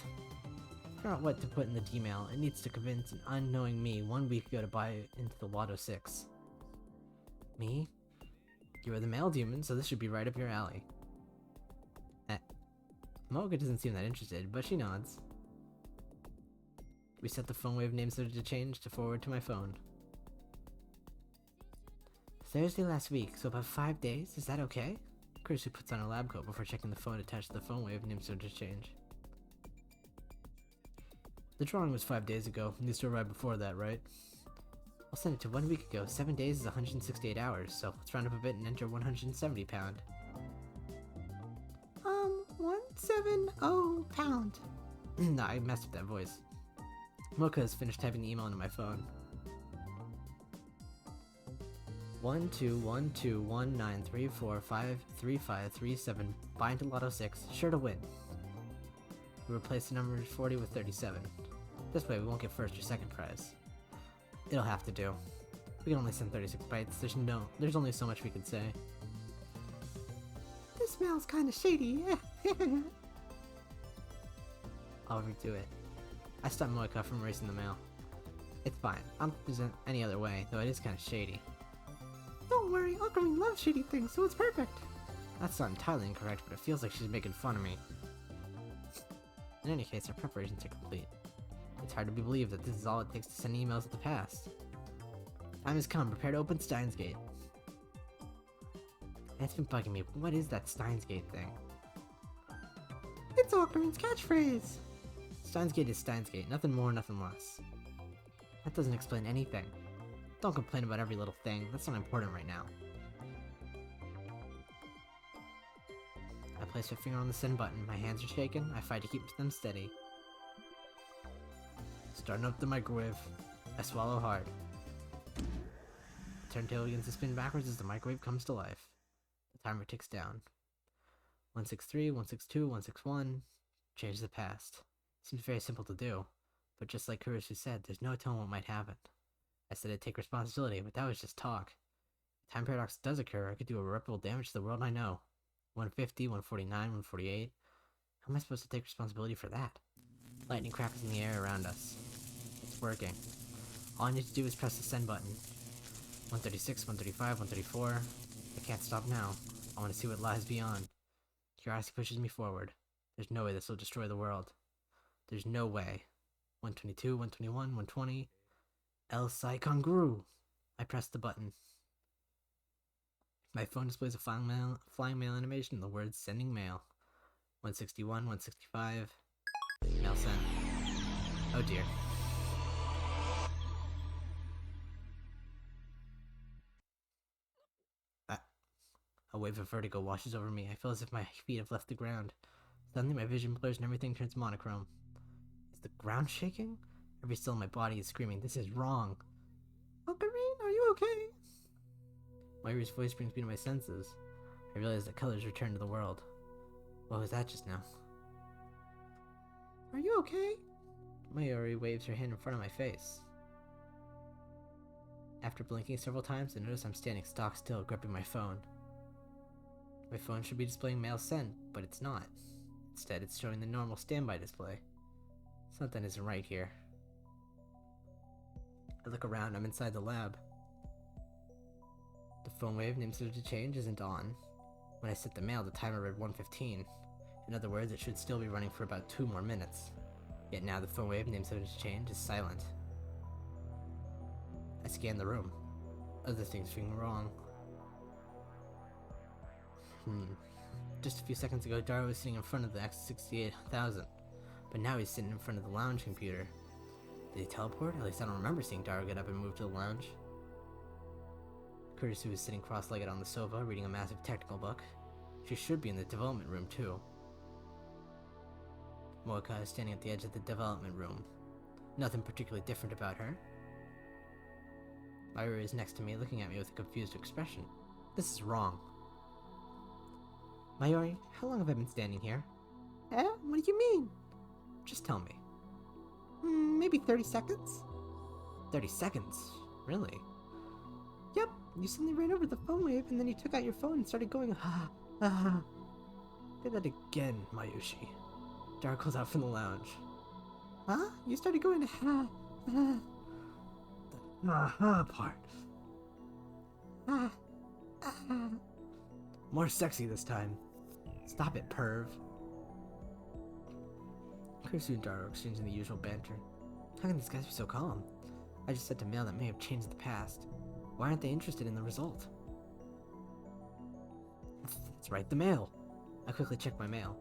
Speaker 1: Figure out what to put in the D-mail. It needs to convince an unknowing me 1 week ago to buy into the Lotto 6. Me? You are the male demon, so this should be right up your alley. Eh. Moeka doesn't seem that interested, but she nods. We set the phone wave name so to change to forward to my phone. Thursday last week, so about 5 days, is that okay? Kurisu puts on her lab coat before checking the phone attached to the phone wave name so to change. The drawing was 5 days ago. It needs to arrive before that, right? I'll send it to 1 week ago. 7 days is 168 hours, so let's round up a bit and enter 170 pound. 170 pound. Nah, I messed with that voice. Mocha has finished typing the email into my phone. 1212193453537. Buy into Lotto 6. Sure to win. We replace the number 40 with 37. This way we won't get first or second prize. It'll have to do. We can only send 36 bytes. There's only so much we can say. This smells kinda shady. I'll redo it. I stopped Mocha from erasing the mail. It's fine. I don't present any other way, though it is kinda shady. Don't worry, Ocarina loves shady things, so it's perfect. That's not entirely incorrect, but it feels like she's making fun of me. In any case, our preparations are complete. It's hard to believe that this is all it takes to send emails of the past. Time has come, prepare to open Steins Gate. It's been bugging me, but what is that Steins Gate thing? It's Ocarina's catchphrase! Steins Gate is Steins Gate, nothing more, nothing less. That doesn't explain anything. Don't complain about every little thing, that's not important right now. I place my finger on the send button, my hands are shaking, I fight to keep them steady. Starting up the microwave. I swallow hard. The turntable begins to spin backwards as the microwave comes to life. The timer ticks down. 163, 162, 161. Change the past. Seems very simple to do, but just like Kurisu said, there's no telling what might happen. I said I'd take responsibility, but that was just talk. If time paradox does occur, I could do irreparable damage to the world I know. 150, 149, 148. How am I supposed to take responsibility for that? Lightning crackles in the air around us. It's working. All I need to do is press the send button. 136, 135, 134. I can't stop now. I want to see what lies beyond. Curiosity pushes me forward. There's no way this will destroy the world. There's no way. 122, 121, 120. El Sai Congru! I press the button. My phone displays a flying mail animation and the words sending mail. 161, 165. Mail sent. Oh dear. A wave of vertigo washes over me. I feel as if my feet have left the ground. Suddenly my vision blurs and everything turns monochrome. Is the ground shaking? Every cell in my body is screaming, this is wrong. Ocarina, are you okay? Mayuri's voice brings me to my senses. I realize that colors return to the world. What was that just now? Are you okay? Mayuri waves her hand in front of my face. After blinking several times, I notice I'm standing stock still, gripping my phone. My phone should be displaying mail sent, but it's not. Instead, it's showing the normal standby display. Something isn't right here. I look around, I'm inside the lab. The phone wave named to change isn't on. When I set the mail, the timer read 1:15. In other words, it should still be running for about 2 more minutes. Yet now the phone wave named to change is silent. I scan the room. Other things being wrong. Just a few seconds ago, Dara was sitting in front of the X68000, but now he's sitting in front of the lounge computer. Did he teleport? At least I don't remember seeing Dara get up and move to the lounge. Kurisu is sitting cross-legged on the sofa, reading a massive technical book. She should be in the development room, too. Mocha is standing at the edge of the development room. Nothing particularly different about her. Mayuri is next to me, looking at me with a confused expression. This is wrong. Mayuri, how long have I been standing here? What do you mean? Just tell me. Maybe 30 seconds? 30 seconds? Really? Yep, you suddenly ran over the phone wave and then you took out your phone and started going Do that again, Mayushi. Dara calls out from the lounge. Huh? You started going The part. More sexy this time. Stop it, perv. Kurisu and Dara are exchanging the usual banter. How can these guys be so calm? I just sent a mail that may have changed the past. Why aren't they interested in the result? That's right, the mail. I quickly check my mail.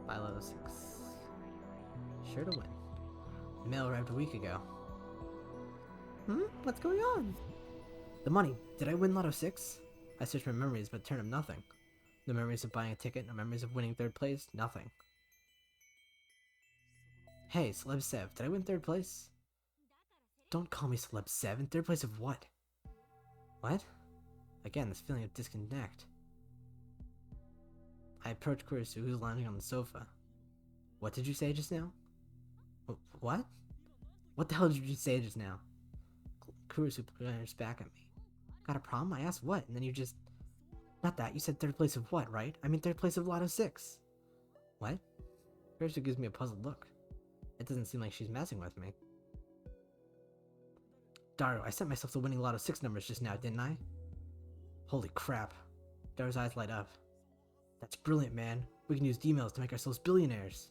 Speaker 1: Buy Lotto 6. Sure to win. The mail arrived a week ago. What's going on? The money. Did I win Lotto 6? I searched my memories, but turned up nothing. No memories of buying a ticket, no memories of winning 3rd place, nothing. Hey, Celeb Sev, did I win 3rd place? Don't call me Celeb Sev. In 3rd place of what? What? Again, this feeling of disconnect. I approached Kurisu, who was lounging on the sofa. What did you say just now? What? What the hell did you say just now? Kurisu glares back at me. Got a problem? I asked what, and then you just... Not that, you said 3rd place of what, right? I mean 3rd place of Lotto 6. What? Kurisu gives me a puzzled look. It doesn't seem like she's messing with me. Daru, I set myself to winning Lotto 6 numbers just now, didn't I? Holy crap. Daru's eyes light up. That's brilliant, man. We can use D-mails to make ourselves billionaires.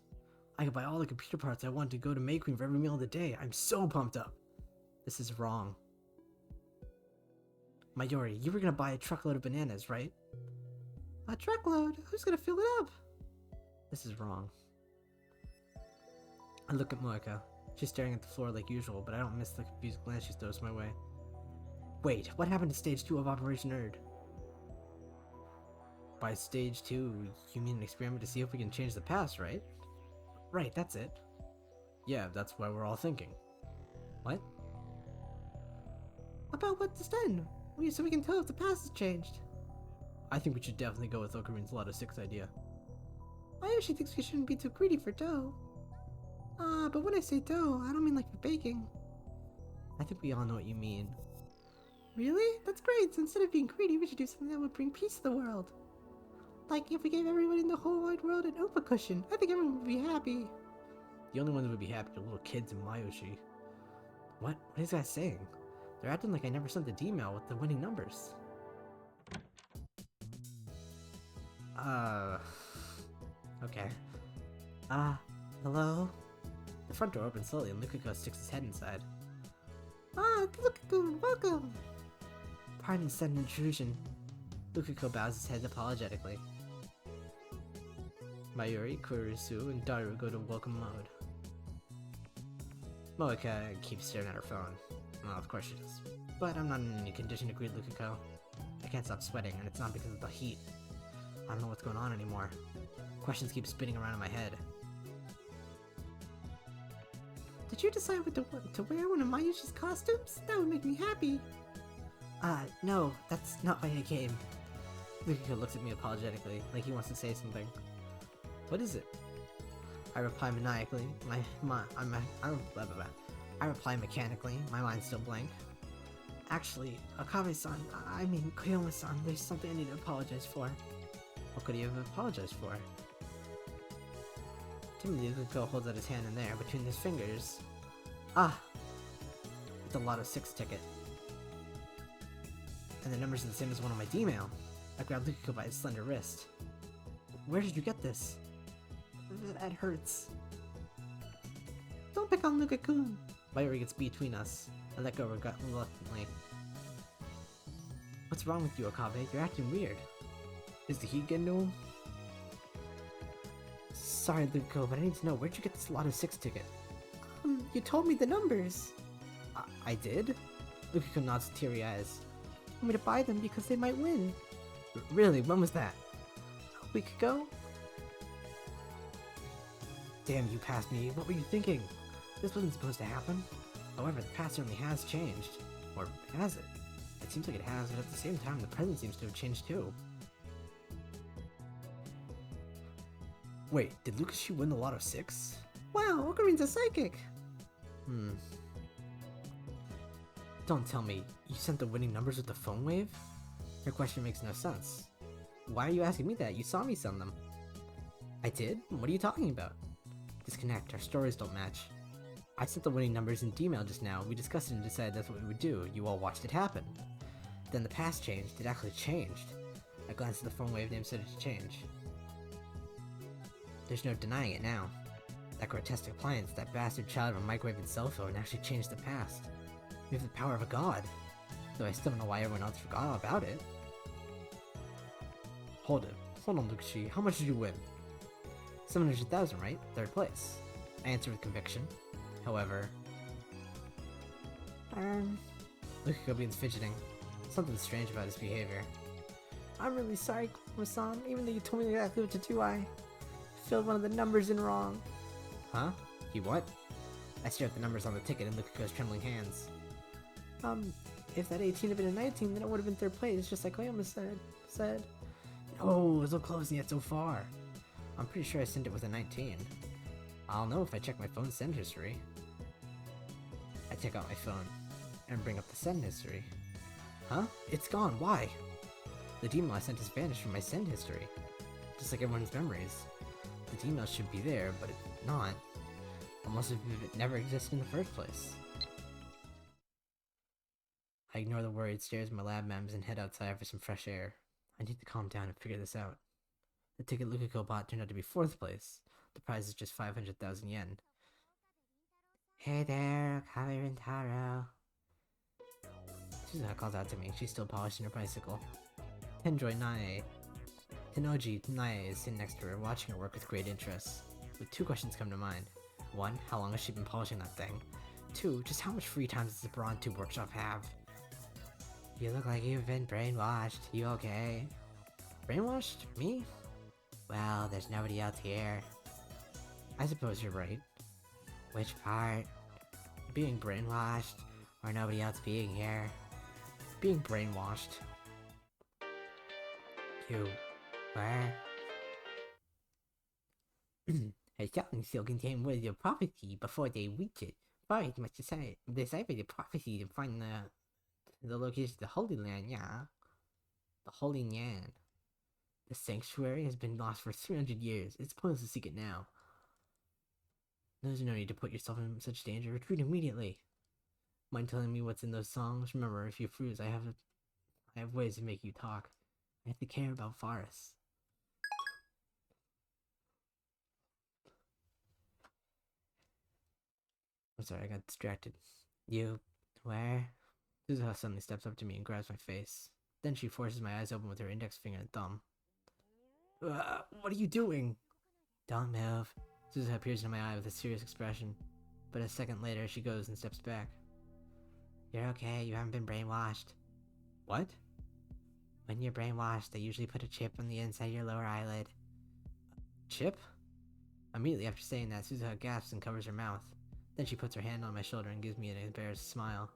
Speaker 1: I can buy all the computer parts I want to go to May Queen for every meal of the day. I'm so pumped up. This is wrong. Mayuri, you were gonna buy a truckload of bananas, right? A truckload? Who's gonna fill it up? This is wrong. I look at Moeka. She's staring at the floor like usual, but I don't miss the confused glance she throws my way. Wait, what happened to stage 2 of Operation Nerd? By stage 2, you mean an experiment to see if we can change the past, right? Right, that's it. Yeah, that's why we're all thinking. What? About what's then? So we can tell if the past has changed. I think we should definitely go with Okarin's Lotto 6 idea. She thinks we shouldn't be too greedy for dough. But when I say dough, I don't mean like for baking. I think we all know what you mean. Really? That's great, so instead of being greedy, we should do something that would bring peace to the world. Like if we gave everyone in the whole wide world an Oompa cushion, I think everyone would be happy. The only ones who would be happy are little kids in Mayoshi. What? What is that saying? They're acting like I never sent the D-mail with the winning numbers. Okay. Hello? The front door opens slowly and Lukiko sticks his head inside. Lukiko, welcome! Pardon sudden intrusion. Lukiko bows his head apologetically. Mayuri, Kurisu, and Daru go to welcome mode. Moeka keeps staring at her phone. Well, of course she does. But I'm not in any condition to greet Lukiko. I can't stop sweating, and it's not because of the heat. I don't know what's going on anymore. Questions keep spinning around in my head. Did you decide what to wear one of Mayushi's costumes? That would make me happy. No, that's not why I came. Lukiko looks at me apologetically, like he wants to say something. What is it? I reply maniacally. I reply mechanically, my mind's still blank. Actually, Akabe-san, I mean Koyoma-san, there's something I need to apologize for. What could he have apologized for? Timidly, Lukiko holds out his hand in there, between his fingers. It's a Lotto 6 ticket. And the numbers are the same as one on my D-mail. I grabbed Lukiko by his slender wrist. Where did you get this? That hurts. Don't pick on Luka-kun. Mayuri gets between us. I let go reluctantly. What's wrong with you, Okabe? You're acting weird. Is the heat getting to him? Sorry, Lukiko, but I need to know, where'd you get this Lotto 6 ticket? You told me the numbers. I did? Lukiko nods with teary eyes. You told me to buy them because they might win. Really? When was that? A week ago? Damn, you passed me. What were you thinking? This wasn't supposed to happen. However, the past certainly has changed. Or has it? It seems like it has, but at the same time, the present seems to have changed too. Wait, did Lucas win the Lotto 6? Wow, Okarin's a psychic! Don't tell me, you sent the winning numbers with the phone wave? Your question makes no sense. Why are you asking me that? You saw me send them. I did? What are you talking about? Disconnect, our stories don't match. I sent the winning numbers in D-mail just now, we discussed it and decided that's what we would do, you all watched it happen. Then the past changed, it actually changed. I glanced at the phone wave name said it to change. There's no denying it now. That grotesque appliance, that bastard child of a microwave and cell phone actually changed the past. We have the power of a god. Though I still don't know why everyone else forgot about it. Hold on, Lukashi, how much did you win? 700,000, right? Third place. I answered with conviction. However... Lukiko begins fidgeting. Something strange about his behavior. I'm really sorry, Kuma-san. Even though you told me exactly what to do, I filled one of the numbers in wrong. Huh? You what? I stared at the numbers on the ticket in Lukiko's trembling hands. If that 18 had been a 19, then it would have been third place, just like Oyama said. Oh, so close and yet so far. I'm pretty sure I sent it with a 19. I'll know if I check my phone's send history. I take out my phone and bring up the send history. Huh? It's gone. Why? The email I sent has vanished from my send history. Just like everyone's memories. The email should be there, but it's not. Almost as if it never existed in the first place. I ignore the worried stares of my lab mems and head outside for some fresh air. I need to calm down and figure this out. The ticket Lukiko bought turned out to be 4th place. The prize is just 500,000 yen. Hey there, Okabe Rintaro. Suzuha calls out to me. She's still polishing her bicycle. Tenoji Nae is sitting next to her, watching her work with great interest. With 2 questions come to mind. 1, how long has she been polishing that thing? 2, just how much free time does the Brawn Tube Workshop have? You look like you've been brainwashed. You okay? Brainwashed? Me? Well, there's nobody else here. I suppose you're right. Which part? Being brainwashed, or nobody else being here? Being brainwashed. You were? A something still contained with your prophecy before they reach it. Buried must decipher the prophecy to find the location of the Holy Land, yeah. The Holy Land. The sanctuary has been lost for 300 years. It's pointless to seek it now. There's no need to put yourself in such danger. Retreat immediately. Mind telling me what's in those songs? Remember, if you freeze, I have ways to make you talk. I have to care about forests. I'm sorry, I got distracted. You, where? Suzuha suddenly steps up to me and grabs my face. Then she forces my eyes open with her index finger and thumb. What are you doing? Don't move. Suzuha peers into my eye with a serious expression. But a second later, she goes and steps back. You're okay, you haven't been brainwashed. What? When you're brainwashed, they usually put a chip on the inside of your lower eyelid. Chip? Immediately after saying that, Suzuha gasps and covers her mouth. Then she puts her hand on my shoulder and gives me an embarrassed smile.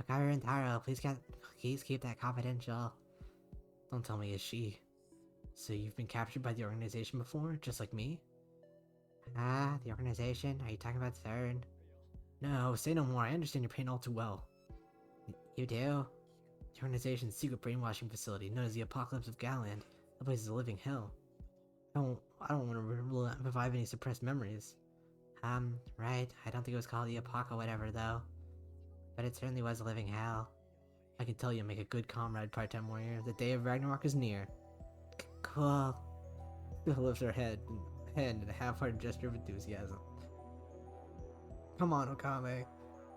Speaker 1: Okabe Rintaro, please keep that confidential. Don't tell me it's she. So you've been captured by the organization before, just like me? The organization? Are you talking about CERN? No, say no more. I understand your pain all too well. You do? The organization's secret brainwashing facility, known as the Apocalypse of Galand. That place is a living hell. I don't want to revive any suppressed memories. Right. I don't think it was called the Apoca whatever, though. But it certainly was a living hell. I can tell you make a good comrade, part-time warrior. The day of Ragnarok is near. Cool. She lifts her head in a half-hearted gesture of enthusiasm. Come on, Okame.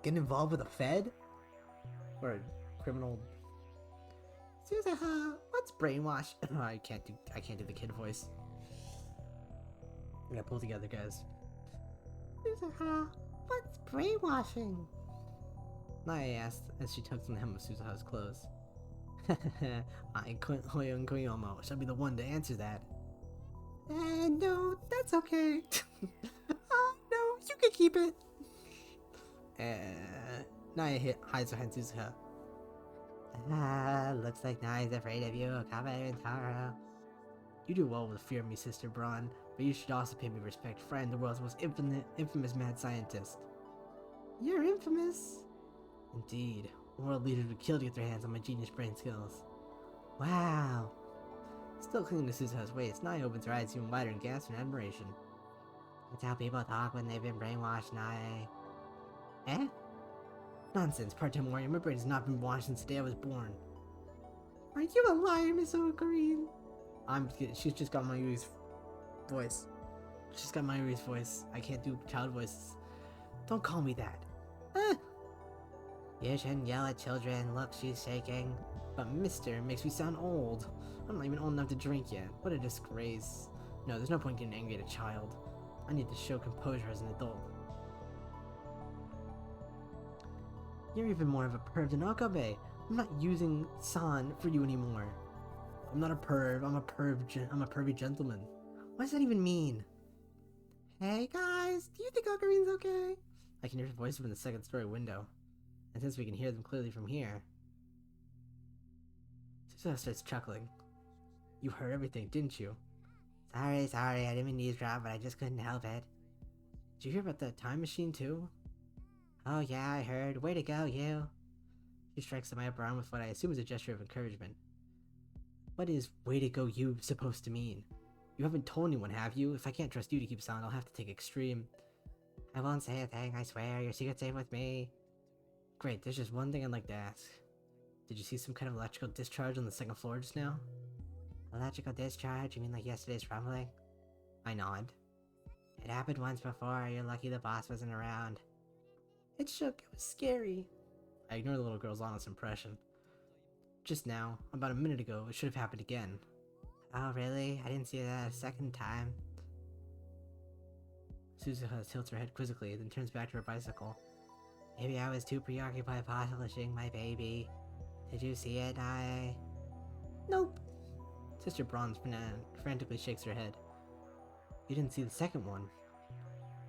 Speaker 1: Get involved with a Fed? Or a criminal... Suzuha, what's brainwash? I can't do the kid voice. I gotta pull together, guys. Suzuha, what's brainwashing? Nae asked as she tugs on the hem of Suzuha's clothes. I, Koyomo, shall be the one to answer that. No, that's okay. No, you can keep it. Nae hides behind Suzuha. Looks like Nae's afraid of you, Okabe Rintaro. You do well with fear me, Sister Braun, but you should also pay me respect, for I am the world's most infamous mad scientist. You're infamous? Indeed. A world leader would kill to get their hands on my genius brain skills. Wow. Still clinging to Suzuha's waist, Nae opens her eyes even wider in gasp and admiration. That's how people talk when they've been brainwashed, Nae. Eh? Nonsense, part-time warrior. My brain has not been washed since the day I was born. Are you a liar, Miss Okarin? She's just got Mayuri's voice. She's got Mayuri's voice. I can't do child voices. Don't call me that. You shouldn't yell at children. Look, she's shaking. But mister makes me sound old. I'm not even old enough to drink yet. What a disgrace. No, there's no point getting angry at a child. I need to show composure as an adult. You're even more of a perv than Okabe. I'm not using san for you anymore. I'm not a perv, I'm a pervy gentleman. What does that even mean? Hey guys, do you think Okarin's okay? I can hear his voice from the second story window. And since we can hear them clearly from here... Suzuha starts chuckling. You heard everything, didn't you? Sorry, I didn't mean to eavesdrop, but I just couldn't help it. Did you hear about that time machine too? Oh yeah, I heard. Way to go, you. She strikes at my upper arm with what I assume is a gesture of encouragement. What is way to go you supposed to mean? You haven't told anyone, have you? If I can't trust you to keep silent, I'll have to take extreme... I won't say a thing, I swear. Your secret's safe with me. Great, there's just one thing I'd like to ask. Did you see some kind of electrical discharge on the second floor just now? Electrical discharge? You mean like yesterday's rumbling? I nod. It happened once before. You're lucky the boss wasn't around. It shook. It was scary. I ignore the little girl's honest impression. Just now, about a minute ago, it should have happened again. Oh really? I didn't see that a second time. Suzuha tilts her head quizzically, then turns back to her bicycle. Maybe I was too preoccupied polishing my baby. Did you see it, Nope. Sister Bronze frantically shakes her head. You didn't see the second one.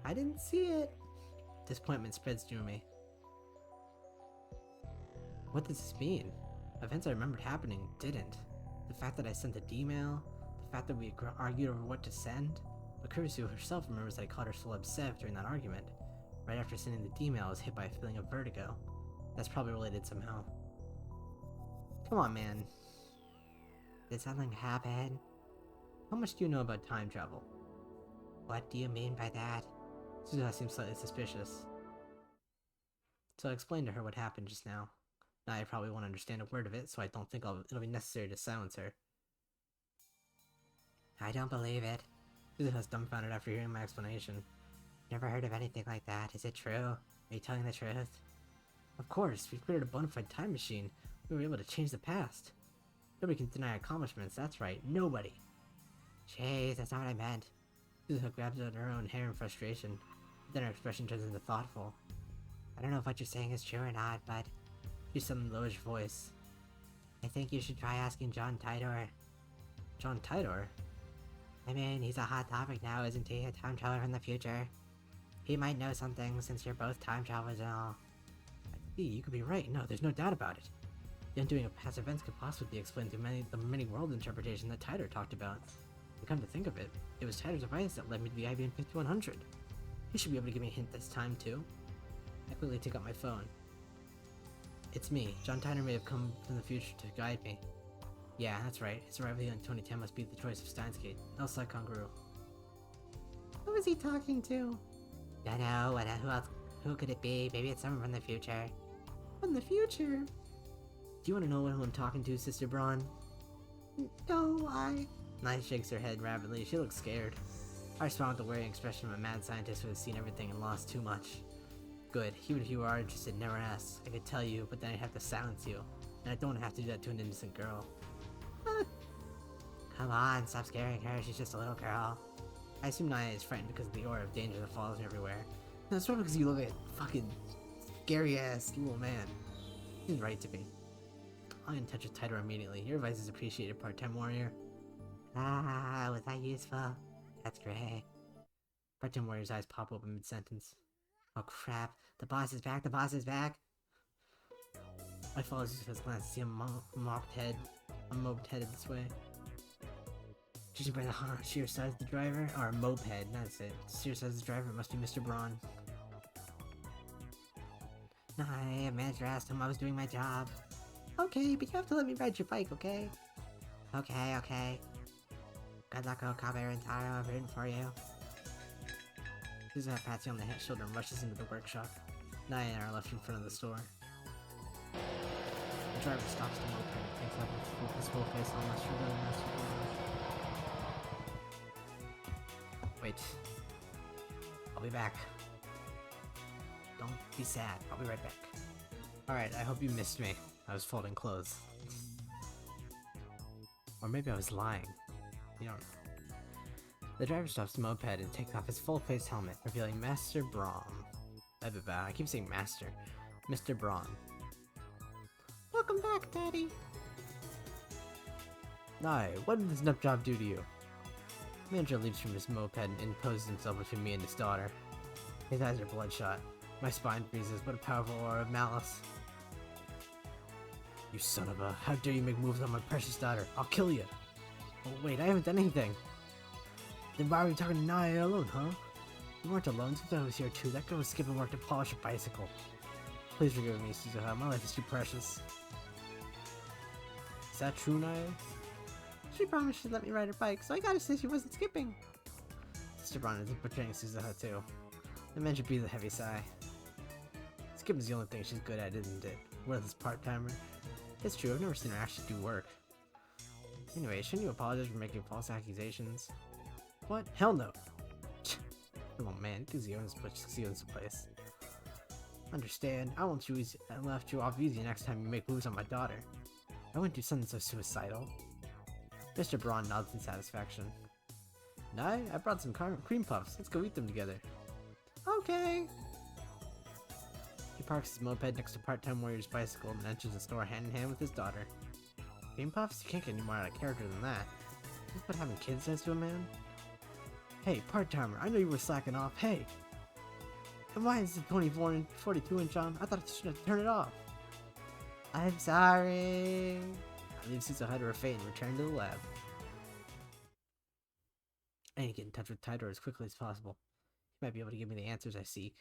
Speaker 1: I didn't see it. Disappointment spreads through me. What does this mean? Events I remembered happening didn't. The fact that I sent a D-mail, the fact that we argued over what to send. But Kurisu herself remembers that I called her celeb Sev during that argument. Right after sending the D-mail, I was hit by a feeling of vertigo. That's probably related somehow. Come on, man. Did something happen? How much do you know about time travel? What do you mean by that? Suzuha seems slightly suspicious. So I explained to her what happened just now. Now I probably won't understand a word of it, so I don't think it'll be necessary to silence her. I don't believe it. Suzuha's dumbfounded after hearing my explanation. Never heard of anything like that. Is it true? Are you telling the truth? Of course, we've created a bona fide time machine. We were able to change the past. Nobody can deny accomplishments, that's right. Nobody. Jeez, that's not what I meant. Suzuha grabs at her own hair in frustration. Then her expression turns into thoughtful. I don't know if what you're saying is true or not, but... She suddenly lowers her voice. I think you should try asking John Tidor. John Tidor? I mean, he's a hot topic now, isn't he? A time traveler from the future. He might know something, since you're both time travelers and all. See, you could be right. No, there's no doubt about it. The undoing of past events could possibly be explained through the many world interpretation that Tidor talked about. And come to think of it, it was Tidor's advice that led me to the IBM 5100. He should be able to give me a hint this time, too. I quickly take out my phone. It's me. John Tidor may have come from the future to guide me. Yeah, that's right. His arrival here in 2010 must be the choice of Steins. Else congru. Who is he talking to? I know. Who else? Who could it be? Maybe it's someone from the future. From the future? Do you want to know who I'm talking to, Sister Braun? No, Nai shakes her head rapidly. She looks scared. I respond with the wearing expression of a mad scientist who has seen everything and lost too much. Good. Even if you are interested, never ask. I could tell you, but then I'd have to silence you. And I don't want to have to do that to an innocent girl. Come on, stop scaring her. She's just a little girl. I assume Naya is frightened because of the aura of danger that follows her everywhere. No, it's probably because you look like a fucking scary-ass little man. He's right to be. I'll get in touch with Tidor immediately. Your advice is appreciated, part-time warrior. Ah, was that useful? That's great. Part-time warrior's eyes pop open mid-sentence. Oh crap, the boss is back, the boss is back! I follow his glance to see him moped headed this way. Judging by the sheer size of the driver, or moped, that's it. Sheer size of the driver, it must be Mr. Braun. I managed to ask him I was doing my job. Okay, but you have to let me ride your bike, okay? Okay. Good luck, Okabe and Taro, I'm rooting for you. Suzuha pats you on the shoulder and rushes into the workshop. Naya and I are left in front of the store. The driver stops the moped and takes up his full face on Master Wait. I'll be back. Don't be sad. I'll be right back. Alright, I hope you missed me. I was folding clothes. Or maybe I was lying. You don't know. The driver stops the moped and takes off his full-face helmet, revealing Master Braum. I keep saying Master. Mr. Braun. Welcome back, Daddy! Aye, what did this nut job do to you? Manager leaps from his moped and imposes himself between me and his daughter. His eyes are bloodshot. My spine freezes. What a powerful aura of malice. You son of a... How dare you make moves on my precious daughter? I'll kill you! Oh wait, I haven't done anything! Then why are we talking to Naya alone, huh? You weren't alone, Suzuha was here too. That girl was skipping work to polish a bicycle. Please forgive me, Suzuha. My life is too precious. Is that true, Naya? She promised she'd let me ride her bike, so I gotta say she wasn't skipping. Mr. Braun is portraying Suzuha too. The man should breathe a heavy sigh. Skipping's the only thing she's good at, isn't it? Worthless part-timer. It's true, I've never seen her actually do work. Anyway, shouldn't you apologize for making false accusations? What? Hell no! Come on, man, enthusiasm's place. Understand, I won't left you off easy next time you make moves on my daughter. I wouldn't do something so suicidal. Mr. Braun nods in satisfaction. Nye, I brought some cream puffs. Let's go eat them together. Okay. He parks his moped next to Part-Time Warrior's bicycle and enters the store hand in hand with his daughter. Cream puffs? You can't get any more out of character than that. That's what having kids says to a man. Hey, part-timer, I know you were slacking off. Hey! And why is the 24 and 42 inch on? I thought I should have turned it off. I'm sorry. I leave Suzuha to her fate and return to the lab. I need to get in touch with Tidor as quickly as possible. He might be able to give me the answers I seek.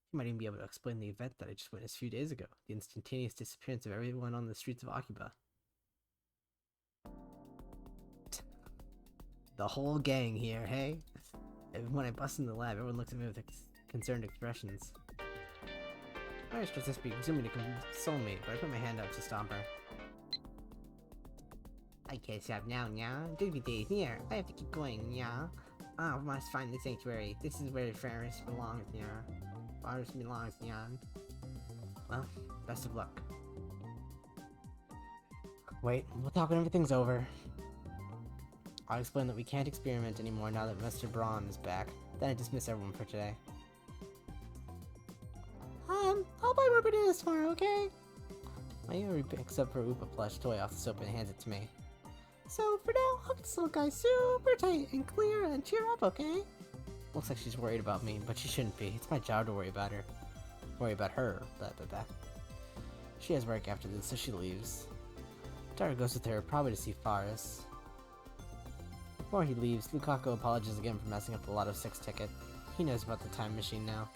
Speaker 1: He might even be able to explain the event that I just witnessed a few days ago. The instantaneous disappearance of everyone on the streets of Akiba. The whole gang here, hey? When I bust in the lab, everyone looks at me with concerned expressions. I was supposed to be presuming to console me, but I put my hand up to stop her. I can't stop now, nya. Digby days here. I have to keep going, nya. I must find the sanctuary. This is where Ferris belongs, nya. Ferris belongs, nya. Well, best of luck. Wait, we'll talk when everything's over. I'll explain that we can't experiment anymore now that Mr. Braun is back. Then I dismiss everyone for today. I'll buy more bananas tomorrow, okay? Mayuri picks up her Oopa plush toy off the sofa and hands it to me. So, for now, I'll get this little guy super tight and clear and cheer up, okay? Looks like she's worried about me, but she shouldn't be. It's my job to worry about her. Worry about her. Blah, blah, blah. She has work after this, so she leaves. Tara goes with her, probably to see Faris. Before he leaves, Lukaku apologizes again for messing up the Lotto 6 ticket. He knows about the time machine now.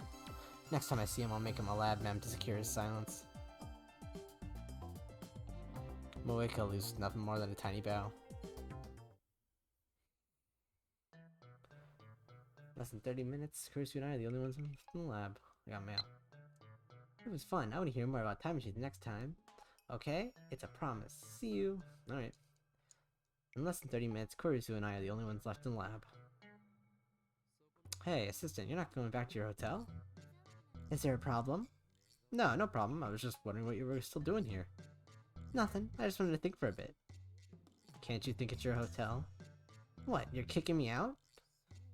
Speaker 1: Next time I see him, I'll make him a lab mem to secure his silence. Moeka leaves with nothing more than a tiny bow. Less than 30 minutes, Kurisu and I are the only ones in the lab. I got mail. It was fun. I want to hear more about time machines next time. Okay? It's a promise. See you. Alright. In less than 30 minutes, Kurisu and I are the only ones left in the lab. Hey, assistant, you're not going back to your hotel? Is there a problem? No, no problem. I was just wondering what you were still doing here. Nothing. I just wanted to think for a bit. Can't you think it's your hotel? What, you're kicking me out?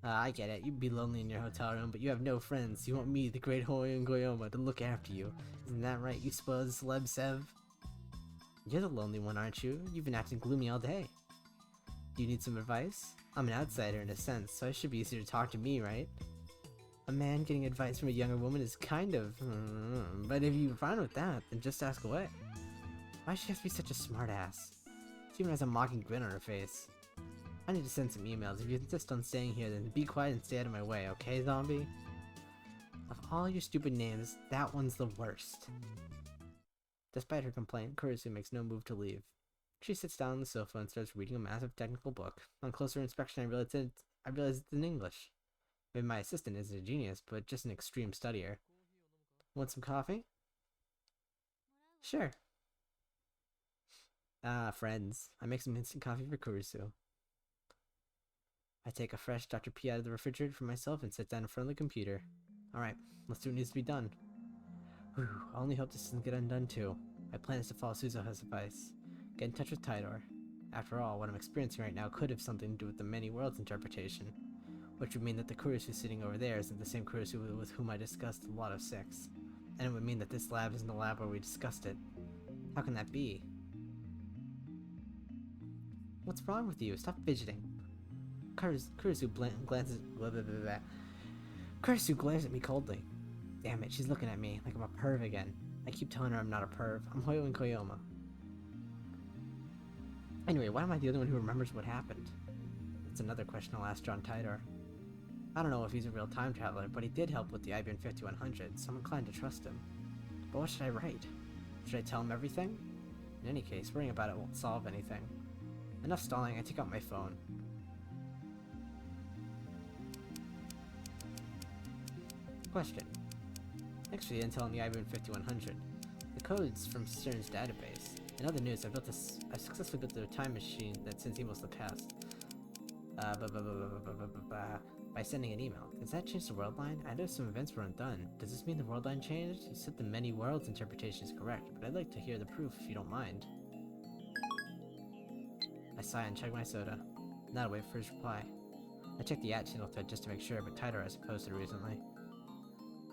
Speaker 1: I get it. You'd be lonely in your hotel room, but you have no friends. You want me, the great Hoyon Goyoma, to look after you. Isn't that right, you spoiled celeb Sev? You're the lonely one, aren't you? You've been acting gloomy all day. Do you need some advice? I'm an outsider in a sense, so it should be easier to talk to me, right? A man getting advice from a younger woman is kind of... but if you're fine with that, then just ask away. Why does she have to be such a smartass? She even has a mocking grin on her face. I need to send some emails. If you insist on staying here, then be quiet and stay out of my way, okay, zombie? Of all your stupid names, that one's the worst. Despite her complaint, Kurisu makes no move to leave. She sits down on the sofa and starts reading a massive technical book. On closer inspection, I realize it's in English. Maybe my assistant isn't a genius, but just an extreme studier. Want some coffee? Sure. Ah, friends. I make some instant coffee for Kurisu. I take a fresh Dr. P out of the refrigerator for myself and sit down in front of the computer. Alright, let's do what needs to be done. Whew, I only hope this doesn't get undone too. My plan is to follow Suzuha's advice. Get in touch with Tidor. After all, what I'm experiencing right now could have something to do with the many worlds interpretation. which would mean that the Kurisu sitting over there isn't the same Kurisu with whom I discussed a lot of sex. And it would mean that this lab isn't the lab where we discussed it. How can that be? What's wrong with you? Stop fidgeting. Kurisu glances... Kurisu glares at me coldly. Damn it, she's looking at me like I'm a perv again. I keep telling her I'm not a perv. I'm Hoyo and Koyoma. Anyway, why am I the only one who remembers what happened? That's another question I'll ask Doneycatjr. I don't know if he's a real time traveler, but he did help with the IBM 5100, so I'm inclined to trust him. But what should I write? Should I tell him everything? In any case, worrying about it won't solve anything. Enough stalling, I take out my phone. Question. Thanks for the intel on the IBM 5100. The code's from Steins' database. In other news, I've successfully built a time machine that sends emails to the past. By sending an email. Does that change the world line? I know some events were undone. Does this mean the world line changed? You said the many worlds interpretation is correct, but I'd like to hear the proof if you don't mind. I sigh and chug my soda. Now to wait for his reply. I checked the @channel thread just to make sure, but Tidor hasn't posted recently.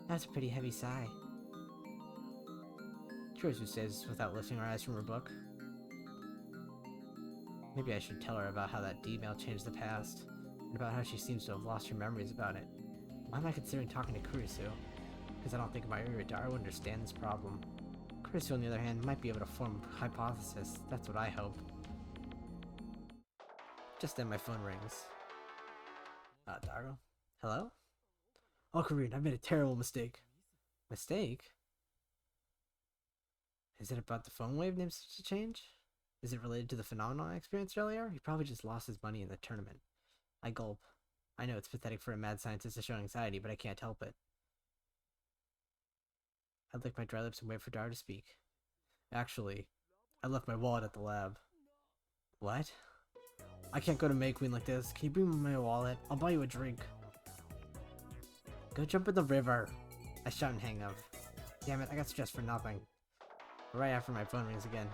Speaker 1: That's a pretty heavy sigh. Kurisu says without lifting her eyes from her book. Maybe I should tell her about how that email changed the past, and about how she seems to have lost her memories about it. Why am I considering talking to Kurisu? Because I don't think Mayuri or Dara would understand this problem. Kurisu, on the other hand, might be able to form a hypothesis. That's what I hope. Just then my phone rings. Dara? Hello? Oh, Kareem, I made a terrible mistake. Mistake? Is it about the phone wave name to change? Is it related to the phenomenon I experienced earlier? He probably just lost his money in the tournament. I gulp. I know it's pathetic for a mad scientist to show anxiety, but I can't help it. I lick my dry lips and wait for Dara to speak. Actually, I left my wallet at the lab. What? I can't go to May Queen like this. Can you bring me my wallet? I'll buy you a drink. Go jump in the river. I shout and hang up. Damn it, I got stressed for nothing. Right after my phone rings again.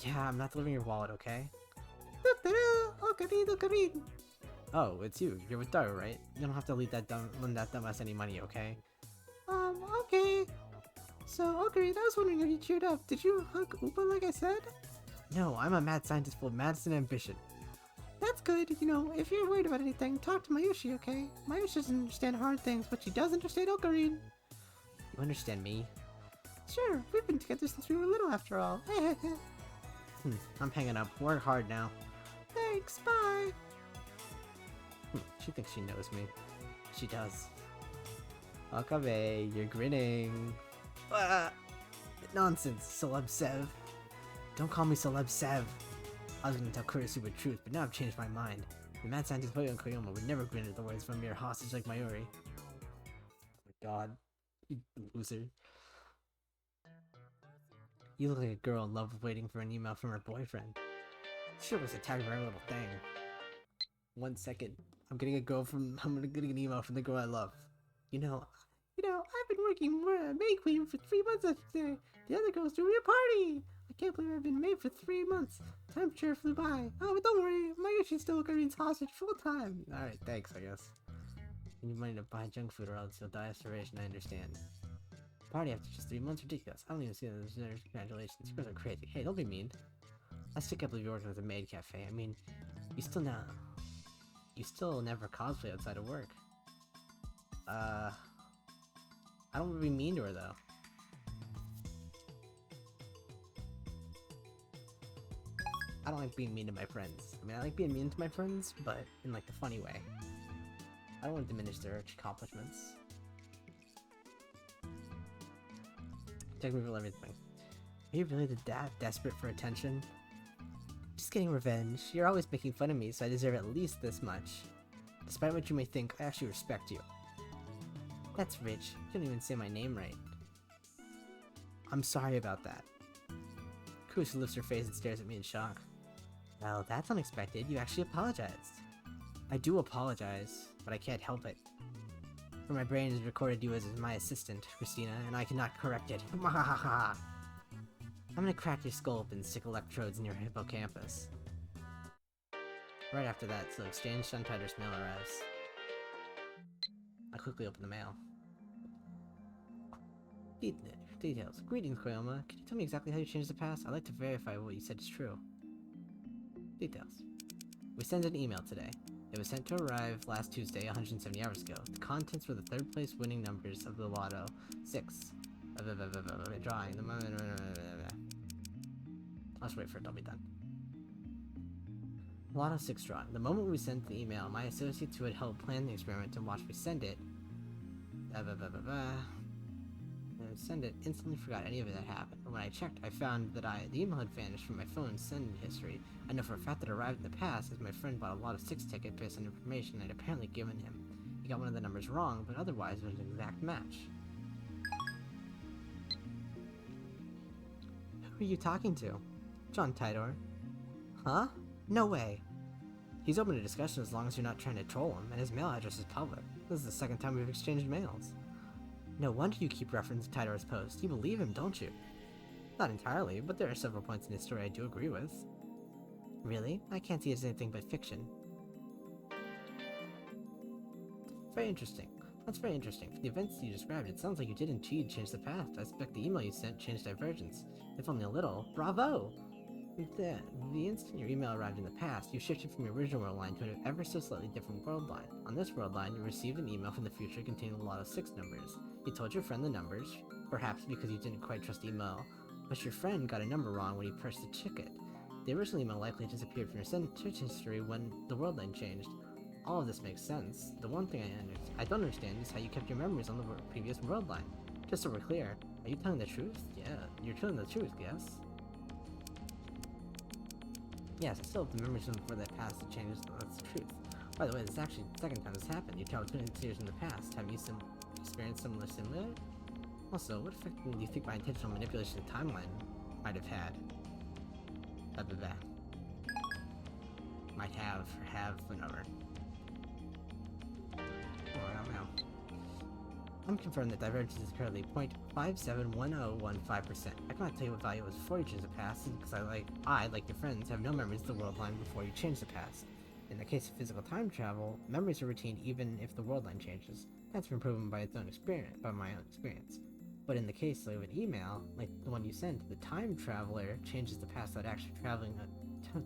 Speaker 1: Yeah, I'm not delivering your wallet, okay? Oh, it's you. You're with Dara, right? You don't have to lend that dumbass any money, okay? Okay. So, okay, I was wondering if you cheered up. Did you hug Upa like I said? No, I'm a mad scientist full of madness and ambition. That's good. You know, if you're worried about anything, talk to Mayushi, okay? Mayushi doesn't understand hard things, but she does understand Ocarine. You understand me? Sure, we've been together since we were little after all. I'm hanging up. Work hard now. Thanks, bye! She thinks she knows me. She does. Okabe, you're grinning. Nonsense, Celeb Sev. Don't call me Celeb Sev. I was gonna tell Kurisu the truth, but now I've changed my mind. The mad scientist Hoyo and Koyoma would never grin at the words from a mere hostage like Mayuri. Oh my god. You loser. You look like a girl in love waiting for an email from her boyfriend. Sure was a tag for every little thing. 1 second. I'm getting an email from the girl I love. You know, I've been working May Queen for 3 months after the other girls threw me a party. I can't believe I've been maid for 3 months. Time sure flew by. Oh, but don't worry, Mayushi's still Karin's hostage full time. Alright, thanks, I guess. You need money to buy junk food or else you'll die of starvation, I understand. Party after just 3 months? Ridiculous. I don't even see those. Congratulations. You guys are crazy. Hey, don't be mean. I still can't believe you're working at the maid cafe. I mean, you still never cosplay outside of work. I don't want to be mean to her though. I don't like being mean to my friends. I mean, I like being mean to my friends, but in like the funny way. I don't want to diminish their accomplishments. Take me for everything. Are you really that desperate for attention? Just getting revenge. You're always making fun of me, so I deserve at least this much. Despite what you may think, I actually respect you. That's rich. You couldn't even say my name right. I'm sorry about that. Kurisu lifts her face and stares at me in shock. Well, that's unexpected. You actually apologized. I do apologize, but I can't help it. For my brain has recorded you as my assistant, Christina, and I cannot correct it. I'm gonna crack your skull open and stick electrodes in your hippocampus. Right after that, so exchange Doneycatjr's mail arrives. I quickly open the mail. Details. Greetings, Koyoma. Can you tell me exactly how you changed the past? I'd like to verify what you said is true. Details. We sent an email today. It was sent to arrive last Tuesday, 170 hours ago. The contents were the third place winning numbers of the lotto. 6. Drawing. Let's wait for it to be done. Lotto 6 drawing. The moment we sent the email, my associates who had helped plan the experiment and watched me send it instantly forgot any of it had happened. When I checked, I found that the email had vanished from my phone's send history. I know for a fact that it arrived in the past, as my friend bought a lot of 6 ticket based on information I'd apparently given him. He got one of the numbers wrong, but otherwise it was an exact match. Who are you talking to? Doneycatjr. Huh? No way. He's open to discussion as long as you're not trying to troll him, and his mail address is public. This is the second time we've exchanged mails. No wonder you keep referencing Cajr's post. You believe him, don't you? Not entirely, but there are several points in his story I do agree with. Really? I can't see it as anything but fiction. Very interesting. That's very interesting. For the events you described, it sounds like you did indeed change the past. I suspect the email you sent changed Divergence. If only a little. Bravo! The instant your email arrived in the past, you shifted from your original world line to an ever so slightly different world line. On this world line, you received an email from the future containing a lot of 6 numbers. You told your friend the numbers, perhaps because you didn't quite trust email, but your friend got a number wrong when he pressed the ticket. The original email likely disappeared from your search history when the world line changed. All of this makes sense. The one thing I don't understand is how you kept your memories on the previous world line. Just so we're clear, are you telling the truth? Yeah, you're telling the truth, yes? Yes, I still have the memories from before that past that changes, that's the truth. By the way, this is actually the second time this happened. You traveled 26 years in the past. Have you experienced something similar? Also, what effect do you think my intentional manipulation of the timeline might have had? Might have, or have, whatever. Oh, I don't know. I'm confirmed that Divergence is currently 0.571015%. I cannot tell you what value it was before you changed the past, because I, like your friends, have no memories of the world line before you changed the past. In the case of physical time travel, memories are retained even if the world line changes. That's been proven by my own experience. But in the case of an email, like the one you sent, the time traveler changes the past without actually traveling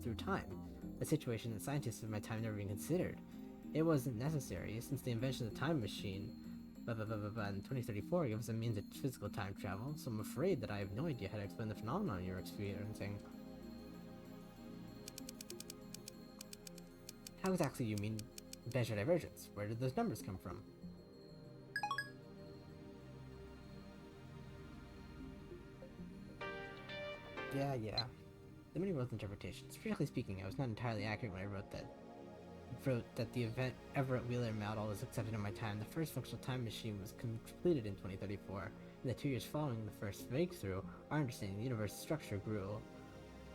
Speaker 1: through time, a situation that scientists of my time never even considered. It wasn't necessary, since the invention of the time machine in 2034 gives us a means of physical time travel, so I'm afraid that I have no idea how to explain the phenomenon you're experiencing. How exactly do you mean measure divergence? Where did those numbers come from? Yeah. The many worlds interpretations. Strictly speaking, I was not entirely accurate when I wrote that the event Everett Wheeler model was accepted in my time. The first functional time machine was completed in 2034. In the 2 years following the first breakthrough, our understanding of the universe's structure grew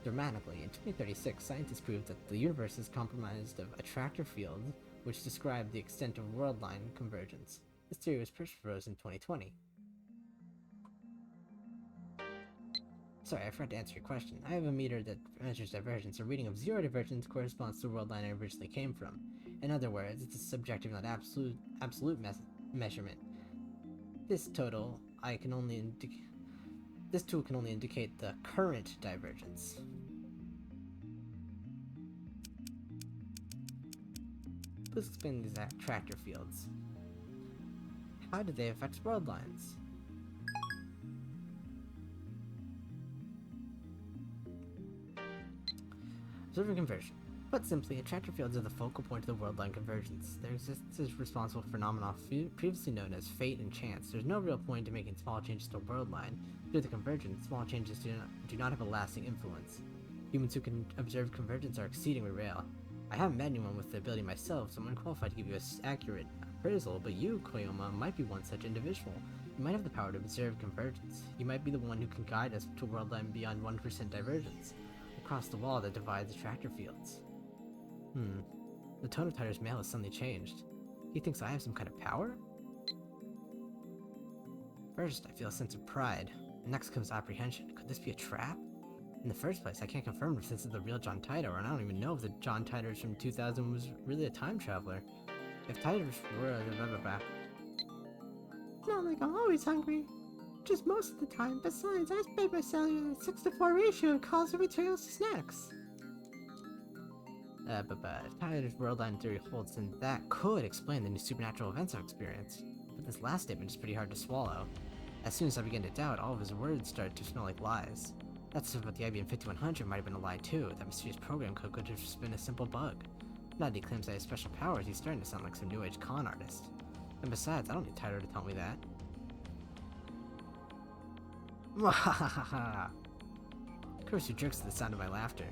Speaker 1: dramatically. In 2036, scientists proved that the universe is comprised of attractor fields, which describe the extent of world line convergence. This theory was first proposed in 2020. Sorry, I forgot to answer your question. I have a meter that measures divergence. A reading of 0 divergence corresponds to the world line I originally came from. In other words, it's a subjective, not absolute measurement. This tool can only indicate the current divergence. Please explain these attractor fields. How do they affect world lines? Observing conversion. Put simply, attractor fields are the focal point of the world line convergence. Their existence is responsible for phenomena previously known as fate and chance. There's no real point in making small changes to a world line. Due to the convergence, small changes do not have a lasting influence. Humans who can observe convergence are exceedingly rare. I haven't met anyone with the ability myself, so I'm unqualified to give you an accurate appraisal, but you, Koyoma, might be one such individual. You might have the power to observe convergence. You might be the one who can guide us to a world line beyond 1% divergence, across the wall that divides attractor fields. The tone of Tyler's mail has suddenly changed. He thinks I have some kind of power? First, I feel a sense of pride. Next comes apprehension. Could this be a trap? In the first place, I can't confirm if this is the real Doneycatjr, and I don't even know if the Doneycatjr from 2000 was really a time traveler. If Titers were It's not like I'm always hungry. Just most of the time. Besides, I spend my cellular 6-to-4 ratio and calls the materials to snacks. If Tyler's world line theory holds, then that could explain the new supernatural events I've experienced. But this last statement is pretty hard to swallow. As soon as I begin to doubt, all of his words start to smell like lies. That stuff about the IBM 5100 might have been a lie too. That mysterious program code could have just been a simple bug. Now that he claims I have special powers, he's starting to sound like some new age con artist. And besides, I don't need Tyler to tell me that. Mwahahaha! Kurisu jerks at the sound of my laughter.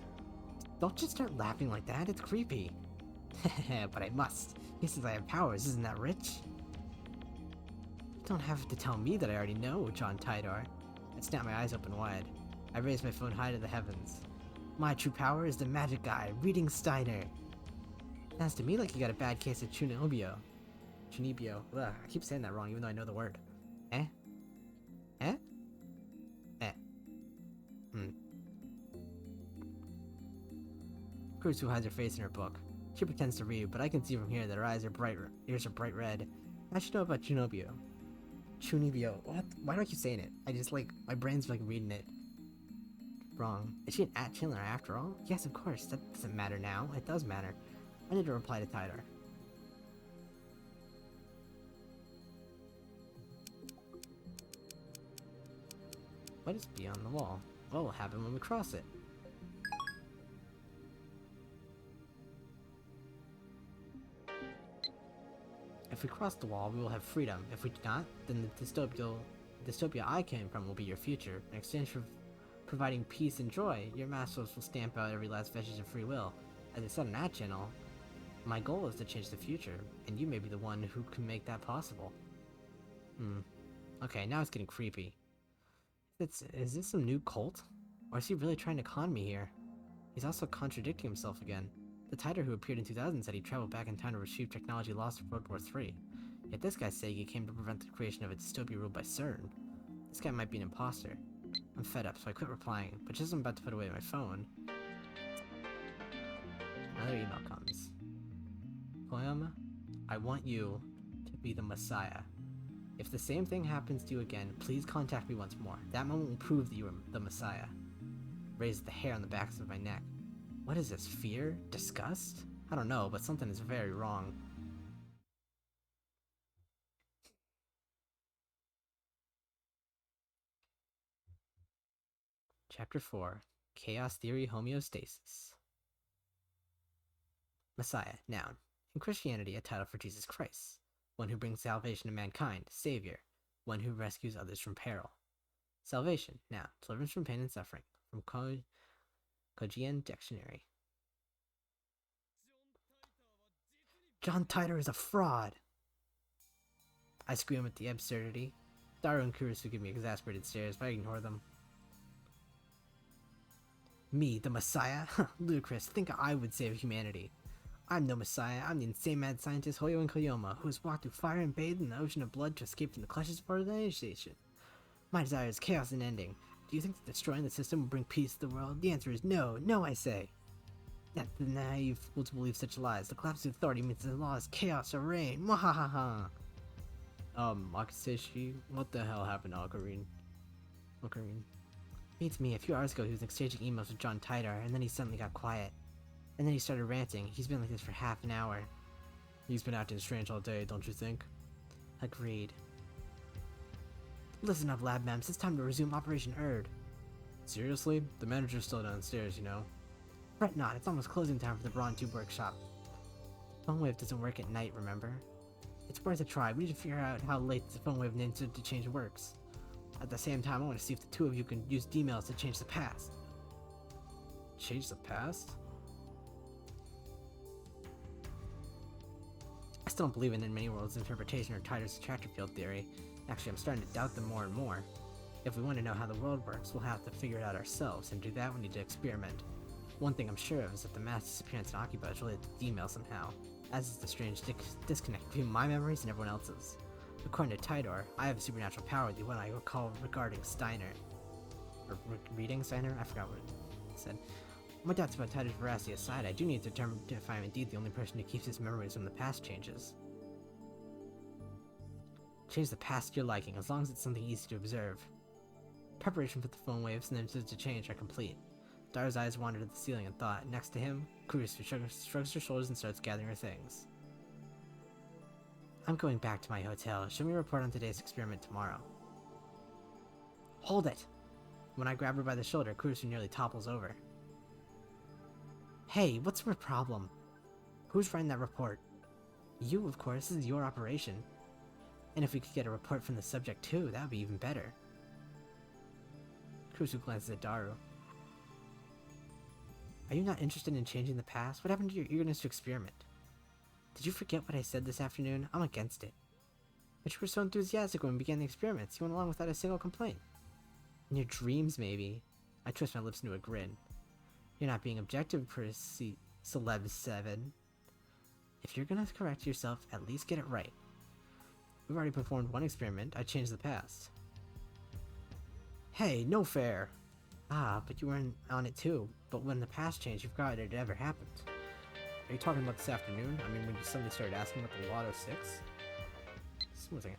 Speaker 1: Don't just start laughing like that, it's creepy. But I must. He says I have powers, isn't that rich? You don't have to tell me that I already know, Doneycatjr. I snap my eyes open wide. I raise my phone high to the heavens. My true power is the magic guy, reading Steiner. Sounds to me like you got a bad case of Chunibyo. Chunibyo. Ugh, I keep saying that wrong even though I know the word. Eh? Eh? Eh. Kurisu hides her face in her book. She pretends to read, but I can see from here that her ears are bright red. I should know about Chunibyo. Chunibyo. What? Why do I keep saying it? I just like, my brain's like reading it wrong. Is she an @Chandler after all? Yes, of course. That doesn't matter now. It does matter. I need to reply to Tyler. What is beyond the wall? What will happen when we cross it? If we cross the wall, we will have freedom. If we do not, then the dystopia I came from will be your future. In exchange for providing peace and joy, your masters will stamp out every last vestige of free will. As I said on that channel, my goal is to change the future, and you may be the one who can make that possible. Okay, now it's getting creepy. Is this some new cult? Or is he really trying to con me here? He's also contradicting himself again. The Tyler who appeared in 2000 said he traveled back in time to retrieve technology lost in World War III. Yet this guy's saying he came to prevent the creation of a dystopia ruled by CERN. This guy might be an imposter. I'm fed up, so I quit replying, but just as I'm about to put away my phone, another email comes. Poem, I want you to be the Messiah. If the same thing happens to you again, please contact me once more. That moment will prove that you are the Messiah. Raised the hair on the backs of my neck. What is this, fear? Disgust? I don't know, but something is very wrong. Chapter 4. Chaos Theory Homeostasis. Messiah, noun. In Christianity, a title for Jesus Christ. One who brings salvation to mankind, Savior. One who rescues others from peril. Salvation, noun. Deliverance from pain and suffering. From Kojian Dictionary. Doneycatjr is a fraud! I scream at the absurdity. Daru and Kurisu give me exasperated stares, but I ignore them. Me, the Messiah? Ludicrous. Think I would save humanity. I'm no Messiah. I'm the insane mad scientist Hoyo and Koyoma, who has walked through fire and bathed in the ocean of blood to escape from the clutches of organization. My desire is chaos and ending. Do you think that destroying the system will bring peace to the world? The answer is no. No, I say. That's the naive fool to believe such lies. The collapse of authority means the law is chaos or reign. Mwahahaha. Akiseshi, what the hell happened to Ocarine? Beats me. A few hours ago, he was exchanging emails with Doneycatjr, and then he suddenly got quiet. And then he started ranting. He's been like this for half an hour. He's been acting strange all day, don't you think? Agreed. Listen up, lab mems. It's time to resume Operation Erd. Seriously? The manager's still downstairs, you know? Fret not. It's almost closing time for the Braun Tube workshop. Phone wave doesn't work at night, remember? It's worth a try. We need to figure out how late the phone wave needs to change works. At the same time, I want to see if the two of you can use D-mails to change the past. Change the past? I still don't believe in many worlds' interpretation or Tyler's attractor field theory. Actually, I'm starting to doubt them more and more. If we want to know how the world works, we'll have to figure it out ourselves, and to do that we need to experiment. One thing I'm sure of is that the mass disappearance in Akiba is related to D-mail somehow, as is the strange disconnect between my memories and everyone else's. According to Tyler, I have a supernatural power that what I recall regarding Steiner. reading signer? I forgot what it said. My doubts about Tyler's veracity aside, I do need to determine if I am indeed the only person who keeps his memories from the past changes. Change the past to your liking, as long as it's something easy to observe. Preparation for the phone waves and then to change are complete. Dara's eyes wandered to the ceiling and thought. Next to him, Kurisu shrugs her shoulders and starts gathering her things. I'm going back to my hotel. Show me a report on today's experiment tomorrow. Hold it! When I grab her by the shoulder, Kurisu nearly topples over. Hey, what's your problem? Who's writing that report? You, of course. This is your operation. And if we could get a report from the subject too, that would be even better. Kurisu glances at Daru. Are you not interested in changing the past? What happened to your eagerness to experiment? Did you forget what I said this afternoon? I'm against it. But you were so enthusiastic when we began the experiments. You went along without a single complaint. In your dreams, maybe. I twist my lips into a grin. You're not being objective, Celeb 7. If you're gonna correct yourself, at least get it right. We've already performed one experiment. I changed the past. Hey, no fair! Ah, but you weren't on it too. But when the past changed, you forgot it ever happened. Are you talking about this afternoon? I mean, when you suddenly started asking about the Lotto 6? Just 1 second.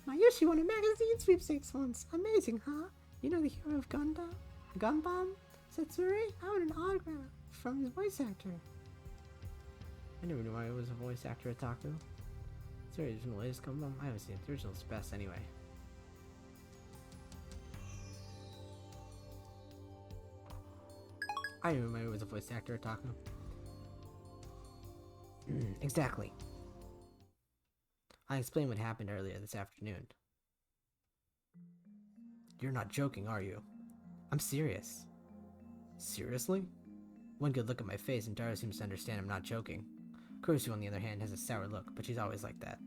Speaker 1: Mayushi won a magazine sweepstakes once. Amazing, huh? You know the hero of Gunbomb? Satsuri? I want an autograph from his voice actor. I never knew I was a voice actor at Taku. Sorry, from the latest Gunbomb? I haven't seen it. The original's best anyway. I knew I was a voice actor at Taku. Exactly. I explained what happened earlier this afternoon. You're not joking, are you? I'm serious. Seriously? One good look at my face and Dara seems to understand I'm not joking. Kurisu, on the other hand, has a sour look, but she's always like that.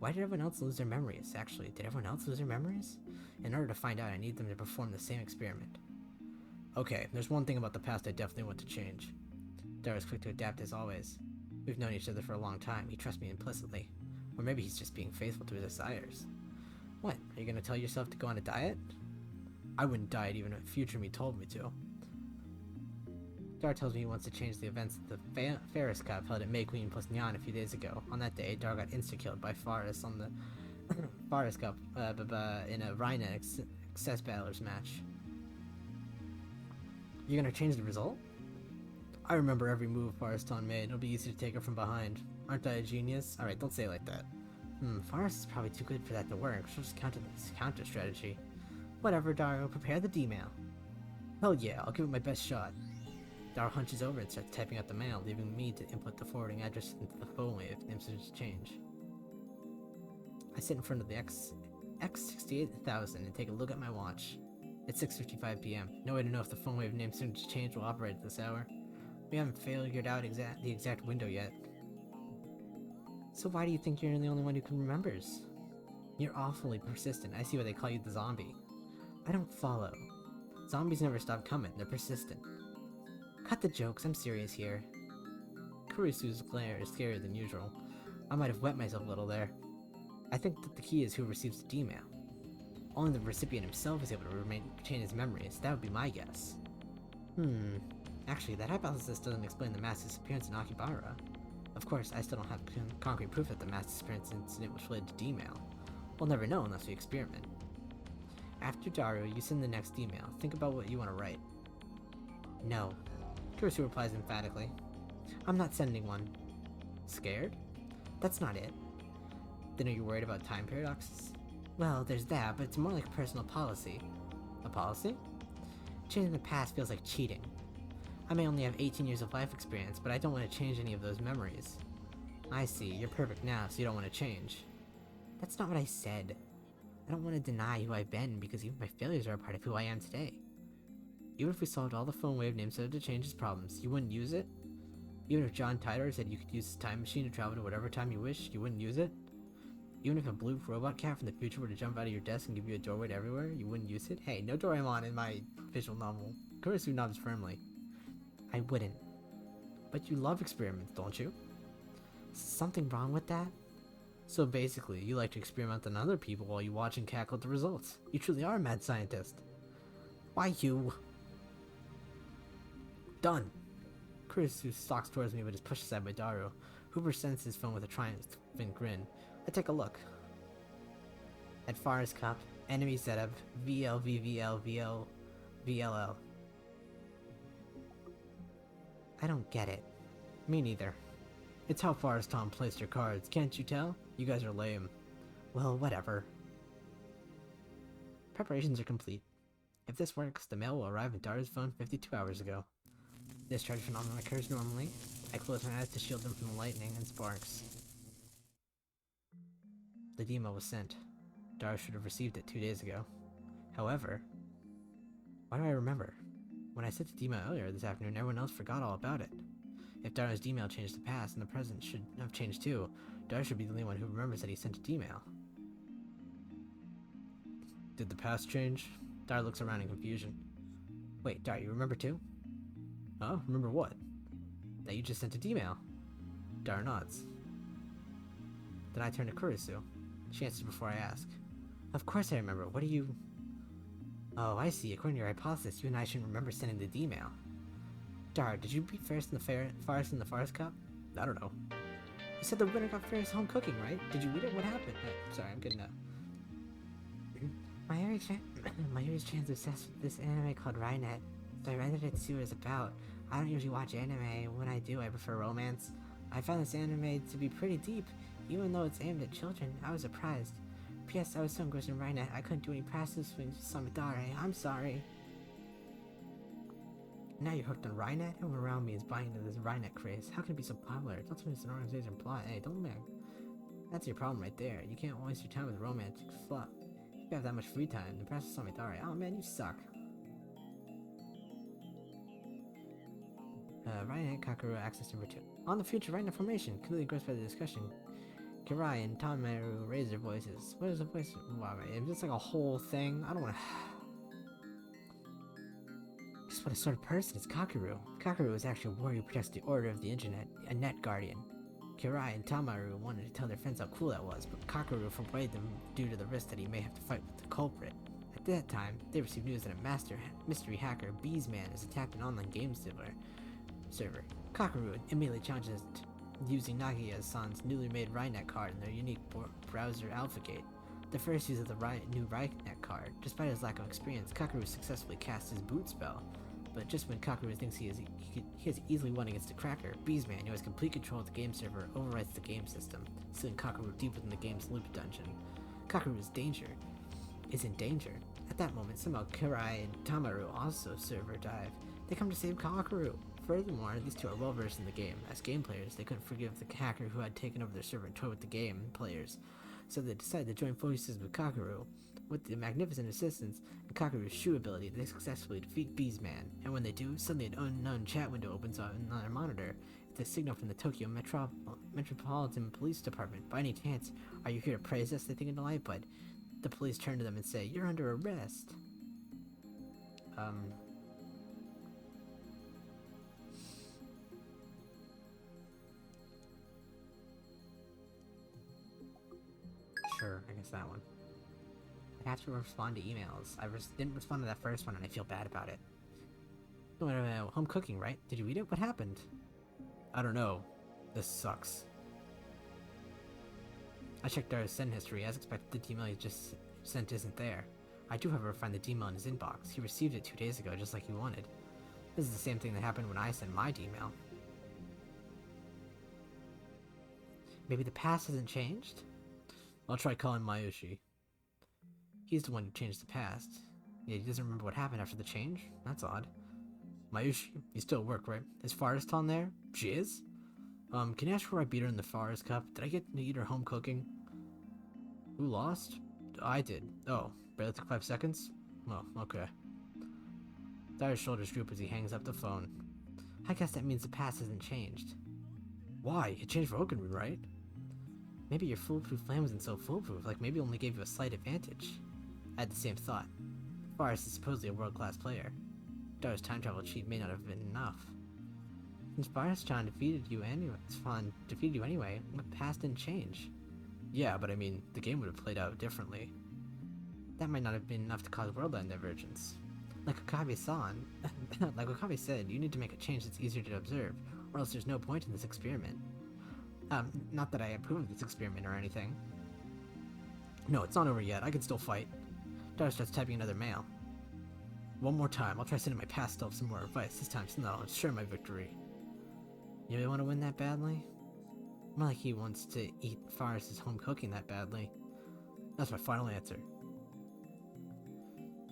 Speaker 1: Why did everyone else lose their memories? Actually, did everyone else lose their memories? In order to find out, I need them to perform the same experiment. Okay, there's one thing about the past I definitely want to change. Dara's quick to adapt as always. We've known each other for a long time. He trusts me implicitly. Or maybe he's just being faithful to his desires. What? Are you gonna tell yourself to go on a diet? I wouldn't diet even if future me told me to. Dara tells me he wants to change the events at the Ferris Cup held at May Queen plus Nyan a few days ago. On that day, Dara got insta-killed by Faris on the Ferris Cup in a Rhina Access Battlers match. You're gonna change the result? I remember every move Fariston made. It'll be easy to take her from behind. Aren't I a genius? Alright, don't say it like that. Faris is probably too good for that to work. She'll just counter this counter strategy. Whatever, Daru. Prepare the D-mail. Hell yeah, I'll give it my best shot. Daru hunches over and starts typing out the mail, leaving me to input the forwarding address into the phone wave and message change. I sit in front of the X68000 and take a look at my watch. It's 6:55 p.m. No way to know if the phone wave name signature change will operate at this hour. We haven't figured out the exact window yet. So why do you think you're the only one who remembers? You're awfully persistent. I see why they call you the zombie. I don't follow. Zombies never stop coming. They're persistent. Cut the jokes. I'm serious here. Kurisu's glare is scarier than usual. I might have wet myself a little there. I think that the key is who receives the D-mail. Only the recipient himself is able to retain his memories. That would be my guess. Actually, that hypothesis doesn't explain the mass disappearance in Akihabara. Of course, I still don't have concrete proof that the mass disappearance incident was related to D-mail. We'll never know unless we experiment. After Daru, you send the next email. Think about what you want to write. No. Kurisu replies emphatically. I'm not sending one. Scared? That's not it. Then are you worried about time paradoxes? Well, there's that, but it's more like a personal policy. A policy? Changing the past feels like cheating. I may only have 18 years of life experience, but I don't want to change any of those memories. I see, you're perfect now, so you don't want to change. That's not what I said. I don't want to deny who I've been, because even my failures are a part of who I am today. Even if we solved all the phone wave names so to change his problems, you wouldn't use it? Even if John Titor said you could use his time machine to travel to whatever time you wish, you wouldn't use it? Even if a blue robot cat from the future were to jump out of your desk and give you a doorway to everywhere, you wouldn't use it? Hey, no Doraemon in my visual novel. Kurisu nods firmly. I wouldn't. But you love experiments, don't you? Is something wrong with that? So basically, you like to experiment on other people while you watch and cackle at the results. You truly are a mad scientist. Why you? Done! Kurisu stalks towards me but is pushed aside by Daru. Hooper sends his phone with a triumphant grin. I take a look. At Forest Cup, enemy setup, VLVVL. I don't get it. Me neither. It's how Forest Tom placed your cards, can't you tell? You guys are lame. Well, whatever. Preparations are complete. If this works, the mail will arrive at Daru's phone 52 hours ago. Discharge phenomenon occurs normally. I close my eyes to shield them from the lightning and sparks. The demo was sent. Daru should have received it 2 days ago. However, why do I remember? When I sent the demo earlier this afternoon, everyone else forgot all about it. If Daru's Dmail changed the past, and the present should have changed too, Daru should be the only one who remembers that he sent a Dmail. Did the past change? Daru looks around in confusion. Wait, Daru, you remember too? Huh? Remember what? That you just sent a Dmail. Daru nods. Then I turn to Kurisu. She answers before I ask. Of course I remember. What do you... Oh, I see. According to your hypothesis, you and I shouldn't remember sending the Dmail. Daru, did you beat Ferris in the Forest Cup? I don't know. You said the winner got Ferris home cooking, right? Did you read it? What happened? Sorry, I'm good now. My Yuri's Chan's obsessed with this anime called Rainet, so I rented it to see what it's about. I don't usually watch anime. When I do, I prefer romance. I found this anime to be pretty deep. Even though it's aimed at children, I was surprised. P.S. I was so engrossed in Rainet, I couldn't do any passive swings with Samidare. I'm sorry. Now you're hooked on Rainet? Everyone around me is buying into this Rainet craze. How can it be so popular? Don't tell me it's an organization plot. Hey, don't man. That's your problem right there. You can't waste your time with romantic fluff. If you have that much free time, then press Samidare. Oh man, you suck. Rainet Kakeru access number 2. On the future Rainet formation, completely engrossed by the discussion. Kirai and Tomeru raise their voices. What is a voice? Wow, if it's like a whole thing, I don't want to... Just what a sort of person is Kakeru. Kakeru is actually a warrior who protects the order of the internet, a net guardian. Kirai and Tomeru wanted to tell their friends how cool that was, but Kakeru forbade them due to the risk that he may have to fight with the culprit. At that time, they received news that a mystery hacker, Beesman, has attacked an online game server. Kakeru immediately challenges using Nagia-san's newly made Rainet card in their unique browser AlphaGate. The first use of the new Rainet card. Despite his lack of experience, Kakeru successfully cast his boot spell. But just when Kakeru thinks he has easily won against the cracker, Beesman, who has complete control of the game server, overwrites the game system, sealing Kakeru deep within the game's loop dungeon. Kakeru is in danger. At that moment, somehow Kirai and Tomeru also server dive. They come to save Kakeru. Furthermore, these two are well versed in the game. As game players, they couldn't forgive the hacker who had taken over their server and toyed with the game players, so they decided to join forces with Kakeru. With the magnificent assistance and Kakeru's shoe ability, they successfully defeat Beesman, and when they do, suddenly an unknown chat window opens on their monitor. It's a signal from the Tokyo Metropolitan Police Department. By any chance, are you here to praise us? They think in the light, but the police turn to them and say, "You're under arrest." Sure, I guess that one. I have to respond to emails. I didn't respond to that first one and I feel bad about it. Home cooking, right? Did you read it? What happened? I don't know. This sucks. I checked Daru's send history. As expected, the email he just sent isn't there. I do, however, find the email in his inbox. He received it 2 days ago, just like he wanted. This is the same thing that happened when I sent my email. Maybe the past hasn't changed? I'll try calling Mayushi. He's the one who changed the past. Yeah, he doesn't remember what happened after the change? That's odd. Mayushi, you still at work, right? Is Forest on there? She is? Can you ask where I beat her in the Forest Cup? Did I get to eat her home cooking? Who lost? I did. Oh, barely took 5 seconds? Oh, okay. Daru's shoulders droop as he hangs up the phone. I guess that means the past hasn't changed. Why? It changed for Okenru, right? Maybe your foolproof plan wasn't so foolproof, like maybe it only gave you a slight advantage. I had the same thought. Forrest is supposedly a world-class player. Daru's time travel cheat may not have been enough. Since Forrest-chan defeated you anyway, the past didn't change. Yeah, but I mean, the game would have played out differently. That might not have been enough to cause world-end divergence. Like Okabe-san, like Okabe said, you need to make a change that's easier to observe, or else there's no point in this experiment. Not that I approve of this experiment or anything. No, it's not over yet. I can still fight. Dara starts typing another mail. One more time, I'll try sending my past self some more advice, this time so that I'll ensure my victory. You really want to win that badly? More like he wants to eat Forrest's home cooking that badly. That's my final answer.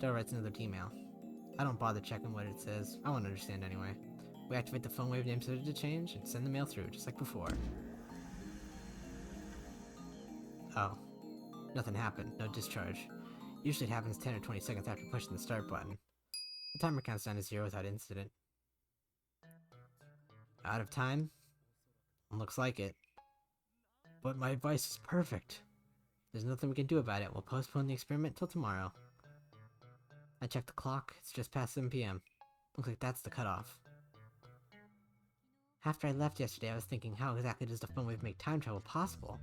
Speaker 1: Dara writes another email. I don't bother checking what it says. I won't understand anyway. We activate the phone wave name server to change and send the mail through, just like before. Oh. Nothing happened. No discharge. Usually it happens 10 or 20 seconds after pushing the start button. The timer counts down to 0 without incident. Out of time? Looks like it. But my advice is perfect. There's nothing we can do about it. We'll postpone the experiment till tomorrow. I checked the clock. It's just past 7 p.m. Looks like that's the cutoff. After I left yesterday, I was thinking, how exactly does the phone wave make time travel possible?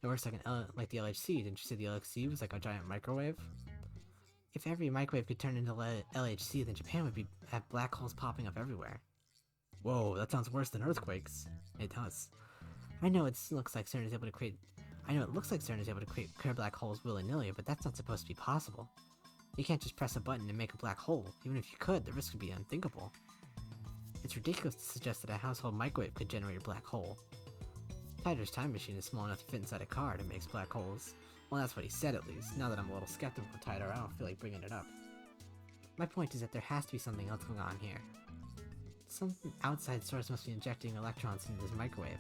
Speaker 1: It works like the LHC. Didn't you say the LHC was like a giant microwave? If every microwave could turn into LHC, then Japan would have black holes popping up everywhere. Whoa, that sounds worse than earthquakes. It does. I know it looks like CERN is able to create clear black holes willy-nilly, but that's not supposed to be possible. You can't just press a button and make a black hole. Even if you could, the risk would be unthinkable. It's ridiculous to suggest that a household microwave could generate a black hole. Tyler's time machine is small enough to fit inside a car and makes black holes. Well, that's what he said at least. Now that I'm a little skeptical of Tyler, I don't feel like bringing it up. My point is that there has to be something else going on here. Some outside source must be injecting electrons into this microwave.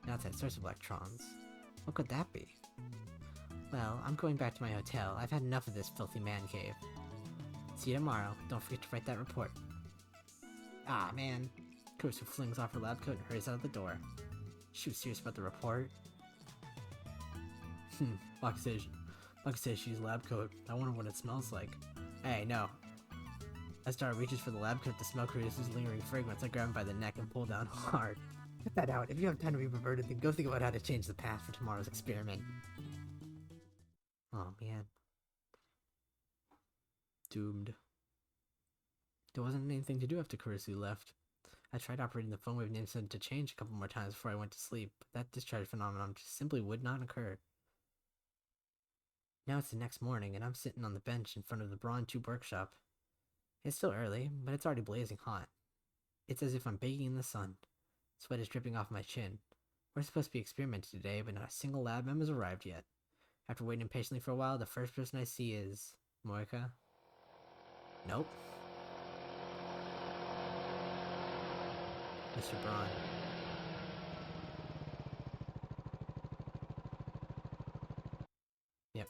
Speaker 1: An outside source of electrons. What could that be? Well, I'm going back to my hotel. I've had enough of this filthy man cave. See you tomorrow. Don't forget to write that report. Ah, man. Kurusu flings off her lab coat and hurries out of the door. She was serious about the report. Maki says she's lab coat. I wonder what it smells like. Hey, no. As Dara reaches for the lab coat to smell Kurusu's lingering fragrance, I grab him by the neck and pull down hard. Get that out. If you have time to be perverted, then go think about how to change the path for tomorrow's experiment. Oh, man. Doomed. There wasn't anything to do after Kurusu left. I tried operating the phone wave name set to change a couple more times before I went to sleep, but that discharge phenomenon just simply would not occur. Now it's the next morning, and I'm sitting on the bench in front of the Braun Tube workshop. It's still early, but it's already blazing hot. It's as if I'm baking in the sun. Sweat is dripping off my chin. We're supposed to be experimenting today, but not a single lab member has arrived yet. After waiting impatiently for a while, the first person I see is... Moika? Nope. Mr. Braun. Yep.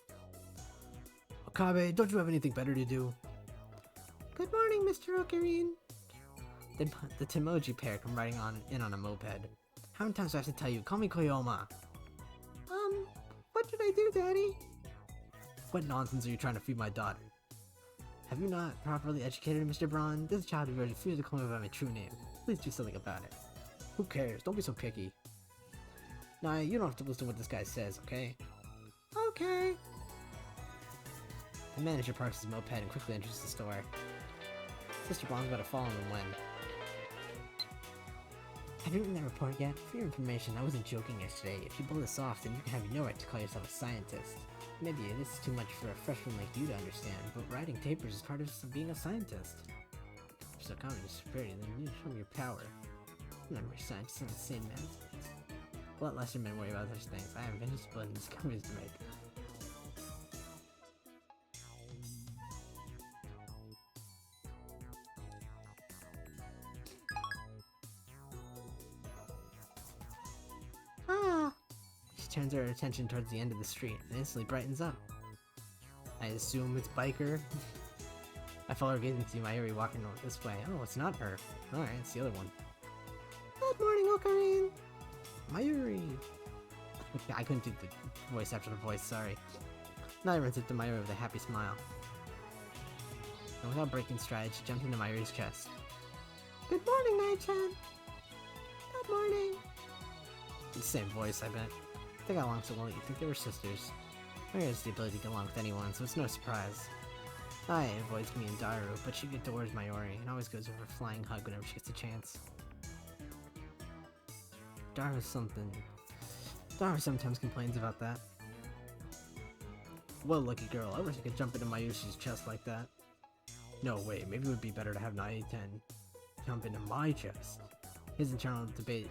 Speaker 1: Okabe, don't you have anything better to do? Good morning, Mr. Ocarine. The Timoji pair come riding in on a moped. How many times do I have to tell you, call me Koyoma? What did I do, Daddy? What nonsense are you trying to feed my daughter? Have you not properly educated Mr. Braun? This child will refuse to call me by my true name. Please do something about it. Who cares? Don't be so picky. Nah, you don't have to listen to what this guy says, okay? Okay. The manager parks his moped and quickly enters the store. Sister Braun's about to follow him when... Have you written that report yet? For your information, I wasn't joking yesterday. If you pull this off, then you can have no right to call yourself a scientist. Maybe this is too much for a freshman like you to understand, but writing papers is part of being a scientist. If you're so confident in your superiority, then you need to show me your power. Remember, scientists are the same man. Let lesser men worry about such things. I have many splendid discoveries to make. She turns her attention towards the end of the street and instantly brightens up. I assume it's Biker. I follow her gaze and see Mayuri walking this way. Oh, it's not her. Alright, it's the other one. Good morning, Ocarine! Mayuri! I couldn't do the voice after the voice, sorry. Now I runs up to Mayuri with a happy smile. And without breaking stride, she jumps into Mayuri's chest. Good morning, Nai-chan! Good morning! It's the same voice, I bet. They got along so well that you'd think they were sisters. Mayuri has the ability to get along with anyone, so it's no surprise. Ai avoids me and Daru, but she adores Mayuri and always goes over a flying hug whenever she gets a chance. Daru sometimes complains about that. What a lucky girl, I wish I could jump into Mayushi's chest like that. No, wait, maybe it would be better to have Naiten jump into my chest. His internal debate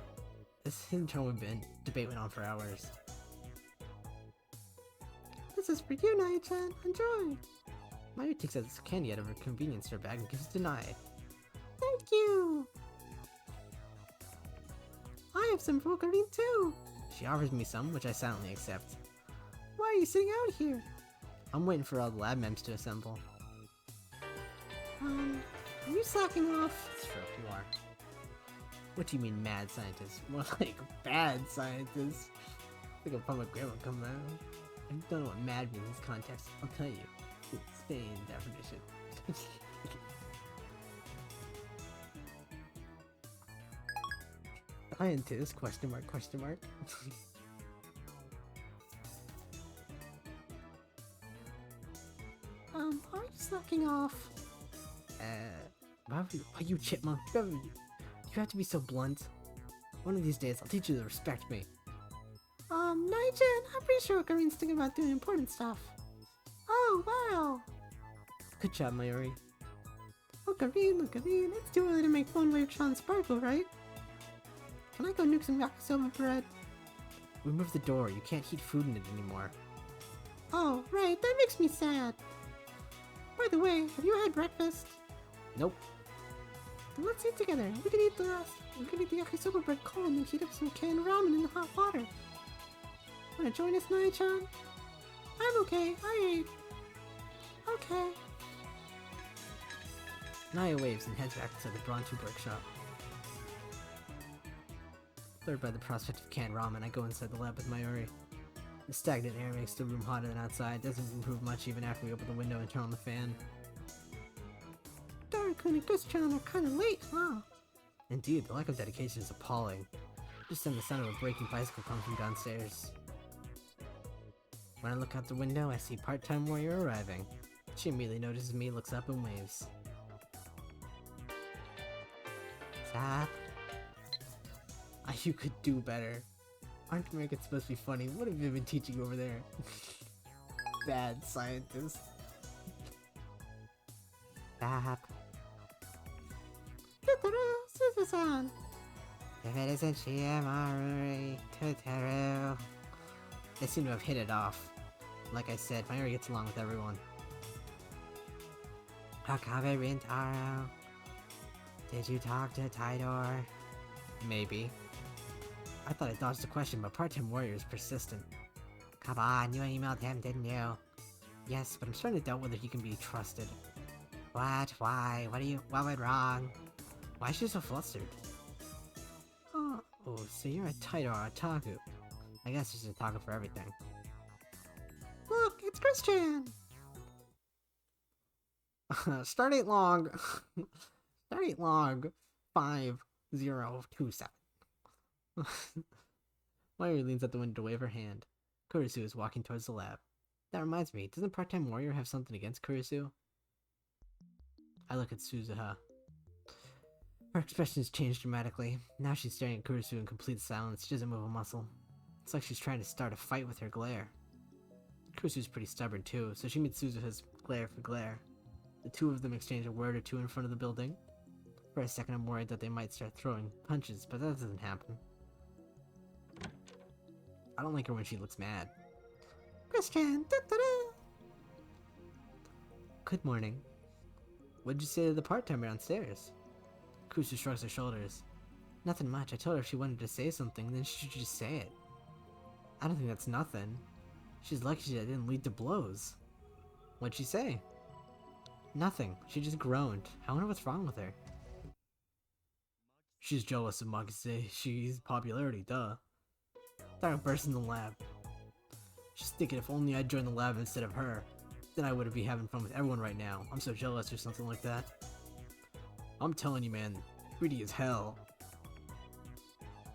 Speaker 1: went on for hours. This is for you, Naiten. Enjoy! Mayu takes out this candy out of her convenience store bag and gives it to Nai. Thank you! I have some for Karin too! She offers me some, which I silently accept. Why are you sitting out here? I'm waiting for all the lab members to assemble. Are you slacking off? Stroke, you are. What do you mean, mad scientist? More like bad scientist. I think a public grammar come out. I don't know what mad means in this context. I'll tell you. It's insane definition. Scientist? Question mark? Question mark? Are you slacking off? Why you chipmunk? You have to be so blunt. One of these days, I'll teach you to respect me. Nai-chan, I'm pretty sure Karin's thinking about doing important stuff. Oh, wow! Good job, Mayuri. Look, Karin, it's too early to make Phone Wave Chan sparkle, right? Can I go nuke some yakisoba bread? Remove the door, you can't heat food in it anymore. Oh, right, that makes me sad. By the way, have you had breakfast? Nope. Then let's eat together. We can eat the yakisoba bread cold and then heat up some canned ramen in the hot water. Wanna join us, Nai-chan? I'm okay, I ate. Okay. Naya waves and heads back to the Brontu workshop. Lured by the prospect of canned ramen, I go inside the lab with Mayuri. The stagnant air makes the room hotter than outside. Doesn't improve much even after we open the window and turn on the fan. Daru-kun and Gus-chan are kinda late, huh? Indeed, the lack of dedication is appalling. Just then the sound of a breaking bicycle comes from downstairs. When I look out the window, I see part-time warrior arriving. She immediately notices me, looks up, and waves. Stop. You could do better. Aren't Americans supposed to be funny? What have you been teaching over there? Bad scientist. Stop. Suzu-san! If it isn't Shiamari, Totoro. They seem to have hit it off. Like I said, Mayuri gets along with everyone. Hakabe Rintaro. Did you talk to Tidor? Maybe. I thought I dodged the question, but part-time warrior is persistent. Come on, you emailed him, didn't you? Yes, but I'm starting to doubt whether he can be trusted. What? Why? What went wrong? Why is she so flustered? Oh, so you're a Tidor otaku. I guess she's a otaku for everything. Look, it's Christian! Stardate log. Stardate log 5027. Mayuri leans out the window to wave her hand. Kurisu is walking towards the lab. That reminds me, doesn't part-time warrior have something against Kurisu? I look at Suzuha. Her expression has changed dramatically. Now she's staring at Kurisu in complete silence. She doesn't move a muscle. It's like she's trying to start a fight with her glare. Kurisu's pretty stubborn too, so she meets Suzuha's glare for glare. The two of them exchange a word or two in front of the building. For a second I'm worried that they might start throwing punches, but that doesn't happen. I don't like her when she looks mad. Christian! Da-da-da! Good morning. What did you say to the part-timer downstairs? Kurisu shrugs her shoulders. Nothing much. I told her if she wanted to say something, then she should just say it. I don't think that's nothing. She's lucky that didn't lead to blows. What'd she say? Nothing. She just groaned. I wonder what's wrong with her. She's jealous of Makise. Popularity, duh. Daru bursts in the lab. She's thinking if only I'd joined the lab instead of her, then I would be having fun with everyone right now. I'm so jealous or something like that. I'm telling you, man, greedy as hell.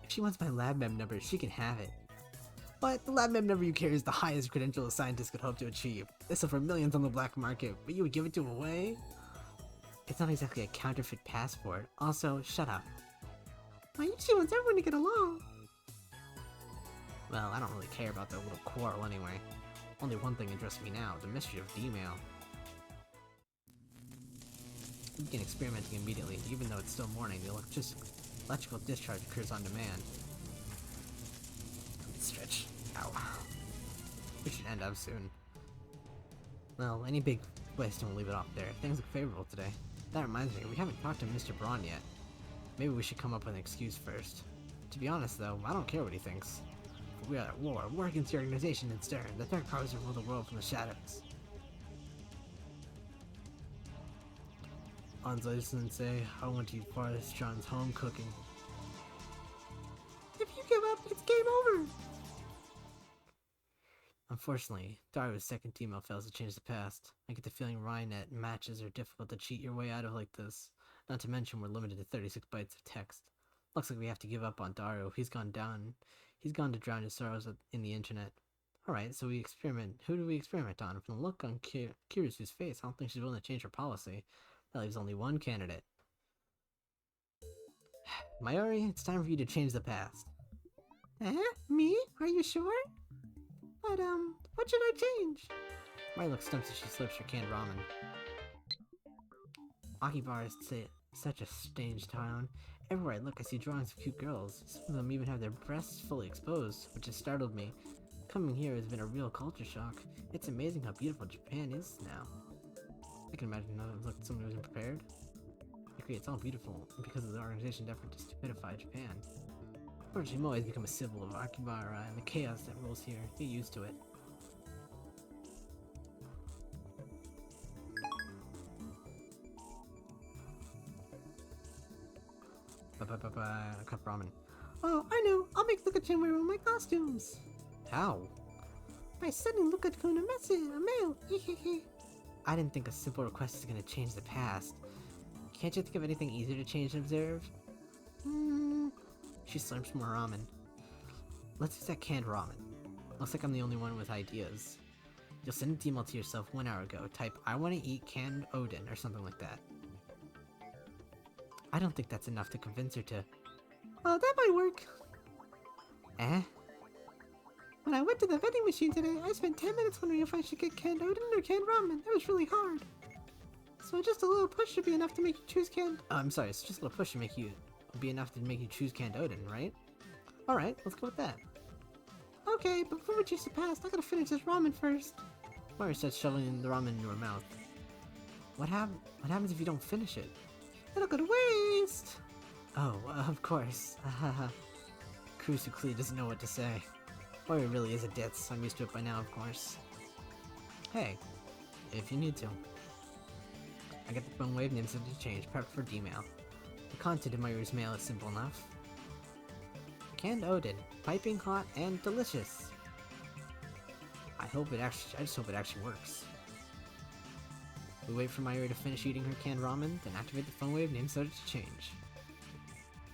Speaker 1: If she wants my lab mem number, she can have it. But the lab member you carry is the highest credential a scientist could hope to achieve. They sell for millions on the black market, but you would give it to away? It's not exactly a counterfeit passport. Also, shut up. My Yuchi wants everyone to get along. Well, I don't really care about their little quarrel anyway. Only one thing interests me now, the mystery of D-mail. We begin experimenting immediately, even though it's still morning. The electrical discharge occurs on demand. Stretch. Ow. We should end up soon. Well, any big wasting will leave it off there. Things look favorable today. That reminds me, we haven't talked to Mr. Braun yet. Maybe we should come up with an excuse first. To be honest though, I don't care what he thinks. We are at war against the organization in Stern. The third powers rule the world from the shadows. Anzai-sensei, I want to eat Forest-chan's home cooking. If you give up, it's game over! Unfortunately, Dario's second email fails to change the past. I get the feeling Rynet matches are difficult to cheat your way out of like this. Not to mention we're limited to 36 bytes of text. Looks like we have to give up on Dario. He's gone to drown his sorrows in the internet. Alright, so we experiment. Who do we experiment on? From the look on Kirisu's face, I don't think she's willing to change her policy. That leaves only one candidate. Mayuri, it's time for you to change the past. Me? Are you sure? But, what should I change? Mayuri looks stumped as she slips her canned ramen. Akibar is such a strange town. Everywhere I look, I see drawings of cute girls. Some of them even have their breasts fully exposed, which has startled me. Coming here has been a real culture shock. It's amazing how beautiful Japan is now. I can imagine how it looked someone who wasn't prepared. Agree, it's all beautiful, because of the organization's effort to stupidify Japan. Fortunately, Moe has become a symbol of Akibara and the chaos that rules here. Get used to it. Cup ramen. Oh, I know! I'll make Luka-chan wear all my costumes! How? By sending Luka-kun a message, a mail! I didn't think a simple request is gonna change the past. Can't you think of anything easier to change and observe? She slurps more ramen. Let's use that canned ramen. Looks like I'm the only one with ideas. You'll send an email to yourself 1 hour ago. Type, I want to eat canned Odin, or something like that. I don't think that's enough to convince her to... Oh, that might work. When I went to the vending machine today, I spent 10 minutes wondering if I should get canned Odin or canned ramen. It was really hard. So just a little push should be enough to make you choose canned... I'm sorry, it's just a little push to make you... be enough to make you choose canned Odin, right? Alright, let's go with that. Okay, but before we choose the past, I gotta finish this ramen first. Mari starts shoveling the ramen into her mouth. What happens if you don't finish it? It'll go to waste! Oh, of course. Kurusu clearly doesn't know what to say. Mari really is a ditz, I'm used to it by now, of course. Hey, if you need to. I get the phone wave names to change, prep for D-mail. The content of Mayuri's mail is simple enough. Canned Odin, piping hot and delicious. I just hope it actually works. We wait for Mayuri to finish eating her canned ramen, then activate the phone wave name started to change.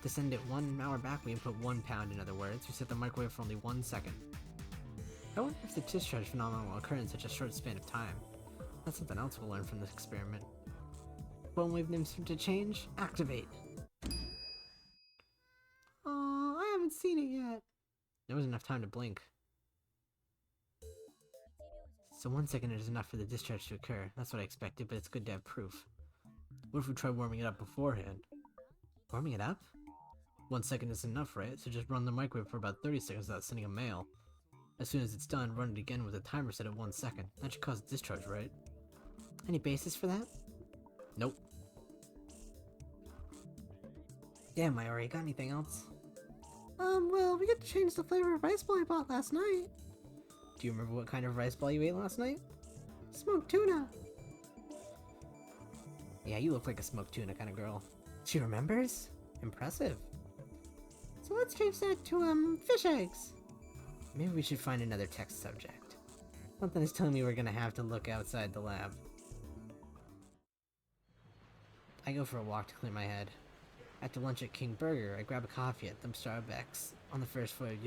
Speaker 1: To send it 1 hour back, we input 1 pound, in other words. We set the microwave for only 1 second. I wonder if the discharge phenomenon will occur in such a short span of time. That's something else we'll learn from this experiment. Phone wave name started to change, activate. I haven't seen it yet. There wasn't enough time to blink. So 1 second is enough for the discharge to occur. That's what I expected, but it's good to have proof. What if we try warming it up beforehand? Warming it up? 1 second is enough, right? So just run the microwave for about 30 seconds without sending a mail. As soon as it's done, run it again with a timer set at 1 second. That should cause discharge, right? Any basis for that? Nope. Damn, Mayuri, got anything else? Well, we get to change the flavor of rice ball I bought last night. Do you remember what kind of rice ball you ate last night? Smoked tuna. Yeah, you look like a smoked tuna kind of girl. She remembers? Impressive. So let's change that to, fish eggs. Maybe we should find another text subject. Something is telling me we're gonna have to look outside the lab. I go for a walk to clear my head. After lunch at King Burger, I grab a coffee at the Starbucks on the first floor of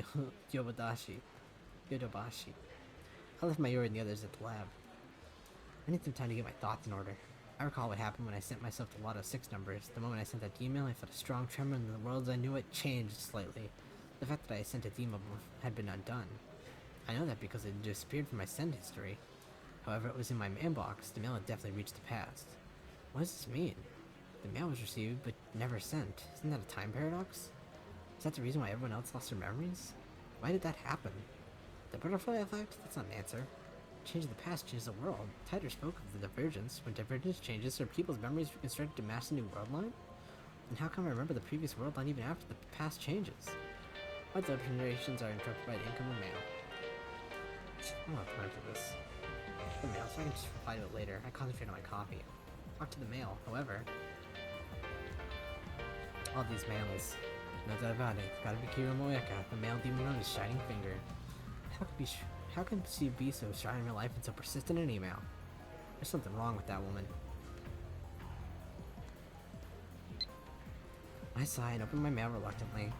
Speaker 1: Yobadashi. Yodobashi. I left Mayuri and the others at the lab. I need some time to get my thoughts in order. I recall what happened when I sent myself to Lotto 6 numbers. The moment I sent that email, I felt a strong tremor and the world as I knew it changed slightly. The fact that I sent its email had been undone. I know that because it disappeared from my send history. However, it was in my mailbox. The mail had definitely reached the past. What does this mean? The mail was received, but never sent. Isn't that a time paradox? Is that the reason why everyone else lost their memories? Why did that happen? The butterfly effect? That's not an answer. Change of the past changes the world. Tyler spoke of the divergence. When divergence changes, are people's memories reconstructed to match the new world line? And how come I remember the previous world line even after the past changes? My generations are interrupted by the incoming mail. I don't have time for this. The mail, so I can just reply to it later. I concentrate on my coffee. Talk to the mail, however. All these mails. No doubt about it. It's gotta be Kira Moeka, the male demon known as Shining Finger. How can she be so shy in real life and so persistent in email? There's something wrong with that woman. I sigh and open my mail reluctantly.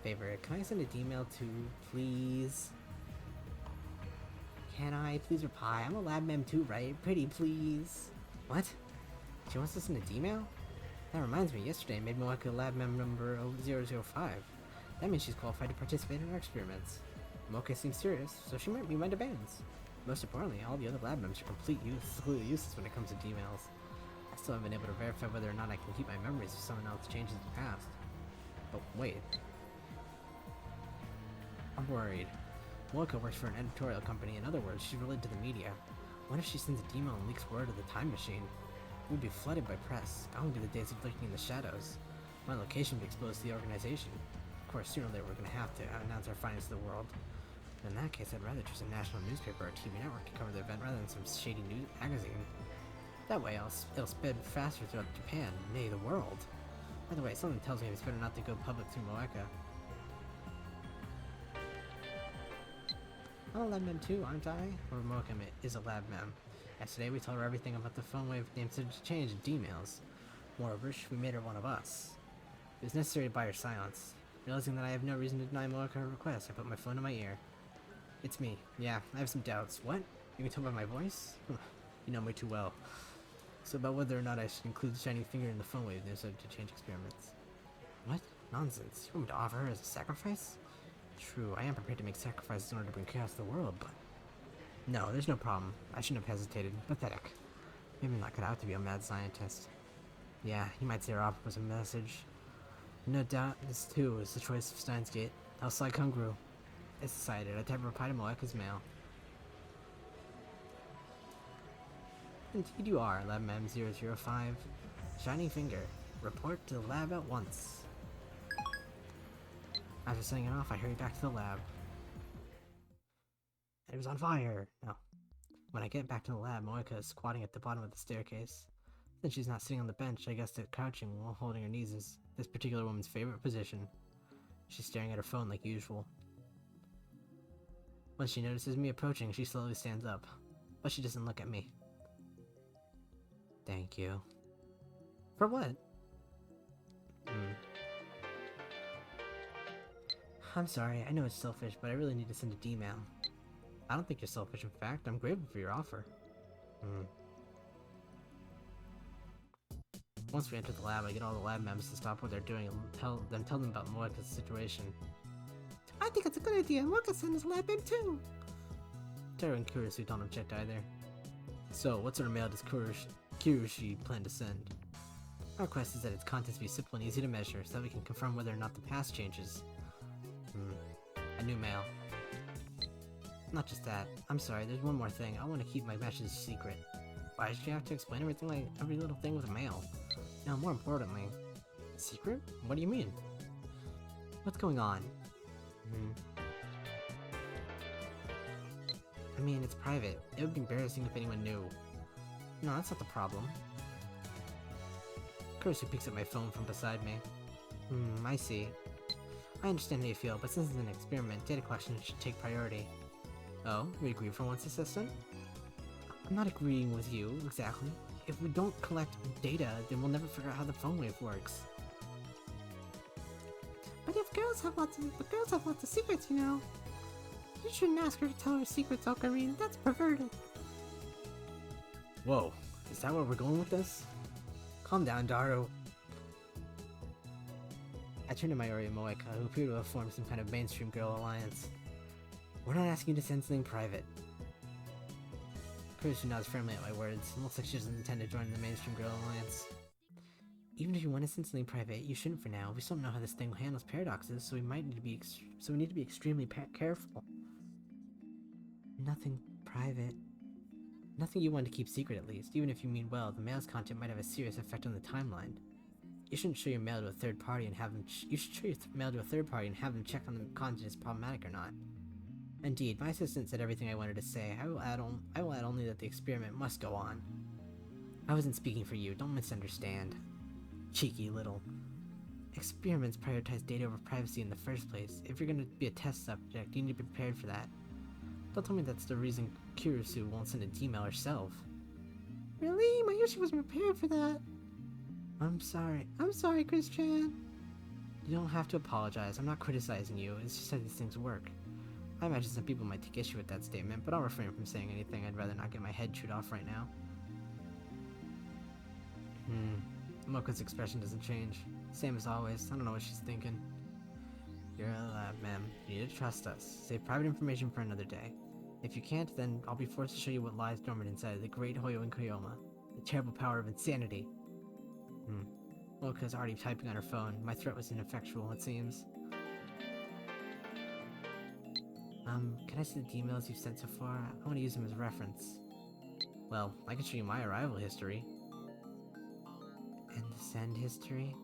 Speaker 1: Favorite, can I send an email to, please? Can I? Please reply. I'm a lab mem too, right? Pretty please. What? She wants to send an email? That reminds me, yesterday I made Moeka lab mem number 005. That means she's qualified to participate in our experiments. Moeka seems serious, so she might meet my demands. Most importantly, all the other lab members are completely useless when it comes to emails. I still haven't been able to verify whether or not I can keep my memories if someone else changes the past. But wait. I'm worried. Moeka works for an editorial company. In other words, she's related to the media. What if she sends an email and leaks word of the time machine? We'd be flooded by press. That would be the days of lurking in the shadows. My location would be exposed to the organization. Of course, sooner or later we're going to have to announce our findings to the world. In that case, I'd rather choose a national newspaper or TV network to cover the event rather than some shady news magazine. That way, it'll spread faster throughout Japan, nay, the world. By the way, something tells me it's better not to go public through Moeka. I'm a lab mem too, aren't I? Or Moeka is a lab mem. Yesterday we told her everything about the phone wave name change and emails. Moreover, we made her one of us. It was necessary to buy her silence. Realizing that I have no reason to deny Moeka her request, I put my phone in my ear. It's me. Yeah, I have some doubts. What? You can tell by my voice? You know me too well. So about whether or not I should include the Shining Finger in the phone wave to change experiments. What? Nonsense. You want me to offer her as a sacrifice? True, I am prepared to make sacrifices in order to bring chaos to the world, but... No, there's no problem. I shouldn't have hesitated. Pathetic. Maybe I'm not cut out to be a mad scientist. Yeah, you might say her offer was a message. No doubt, this too is the choice of Steins Gate. How Saikon grew. It's decided. I type a reply to Moeka's mail. Indeed you are, Lab Mem 005. Shining Finger. Report to the lab at once. After setting it off, I hurried back to the lab. It was on fire! No. When I get back to the lab, Moeka is squatting at the bottom of the staircase. Since she's not sitting on the bench, I guess that crouching while holding her knees is this particular woman's favorite position. She's staring at her phone like usual. When she notices me approaching, she slowly stands up. But she doesn't look at me. Thank you. For what? I'm sorry, I know it's selfish, but I really need to send an email. I don't think you're selfish, in fact. I'm grateful for your offer. Once we enter the lab, I get all the lab members to stop what they're doing and tell them about Moeka's situation. I think it's a good idea. Moeka sent his lab mem too. Teru and Kurusu don't object either. So, what sort of mail does Kurushi plan to send? Our request is that its contents be simple and easy to measure, so that we can confirm whether or not the past changes. A new mail. Not just that. I'm sorry, there's one more thing. I want to keep my message secret. Why did you have to explain everything like every little thing with mail? Now, more importantly... Secret? What do you mean? What's going on? I mean, it's private. It would be embarrassing if anyone knew. No, that's not the problem. Kurusu picks up my phone from beside me. I see. I understand how you feel, but since it's an experiment, data collection should take priority. Oh, we agree for once, assistant? I'm not agreeing with you, exactly. If we don't collect data, then we'll never figure out how the phone wave works. But if girls
Speaker 2: girls have lots of secrets, you know. You shouldn't ask her to tell her secrets, Ocarina. That's perverted.
Speaker 1: Whoa, is that where we're going with this? Calm down, Daru. I turned to Mayuri and Moeka, who appear to have formed some kind of mainstream girl alliance. We're not asking you to send something private. Kurisu nods firmly at my words, and looks like she doesn't intend to join the mainstream girl alliance. Even if you want to send something private, you shouldn't for now. We still don't know how this thing handles paradoxes, so we need to be extremely careful. Nothing private. Nothing you want to keep secret, at least. Even if you mean well, the mail's content might have a serious effect on the timeline. You shouldn't show your mail to a third party and have them. You should show your mail to a third party and have them check on the content is problematic or not. Indeed, my assistant said everything I wanted to say. I will add only that the experiment must go on. I wasn't speaking for you. Don't misunderstand. Cheeky little. Experiments prioritize data over privacy in the first place. If you're going to be a test subject, you need to be prepared for that. Don't tell me that's the reason Kurisu won't send a email herself.
Speaker 2: Really? Mayushi wasn't prepared for that.
Speaker 1: I'm sorry.
Speaker 2: I'm sorry, Chris-chan.
Speaker 1: You don't have to apologize. I'm not criticizing you. It's just how these things work. I imagine some people might take issue with that statement, but I'll refrain from saying anything. I'd rather not get my head chewed off right now. Mocha's expression doesn't change. Same as always. I don't know what she's thinking. You're a lab, ma'am. You need to trust us. Save private information for another day. If you can't, then I'll be forced to show you what lies dormant inside the great Hoyo and Koyoma. The terrible power of insanity. Mocha's already typing on her phone. My threat was ineffectual, it seems. Can I see the emails you've sent so far? I want to use them as reference. Well, I can show you my arrival history. And the send history?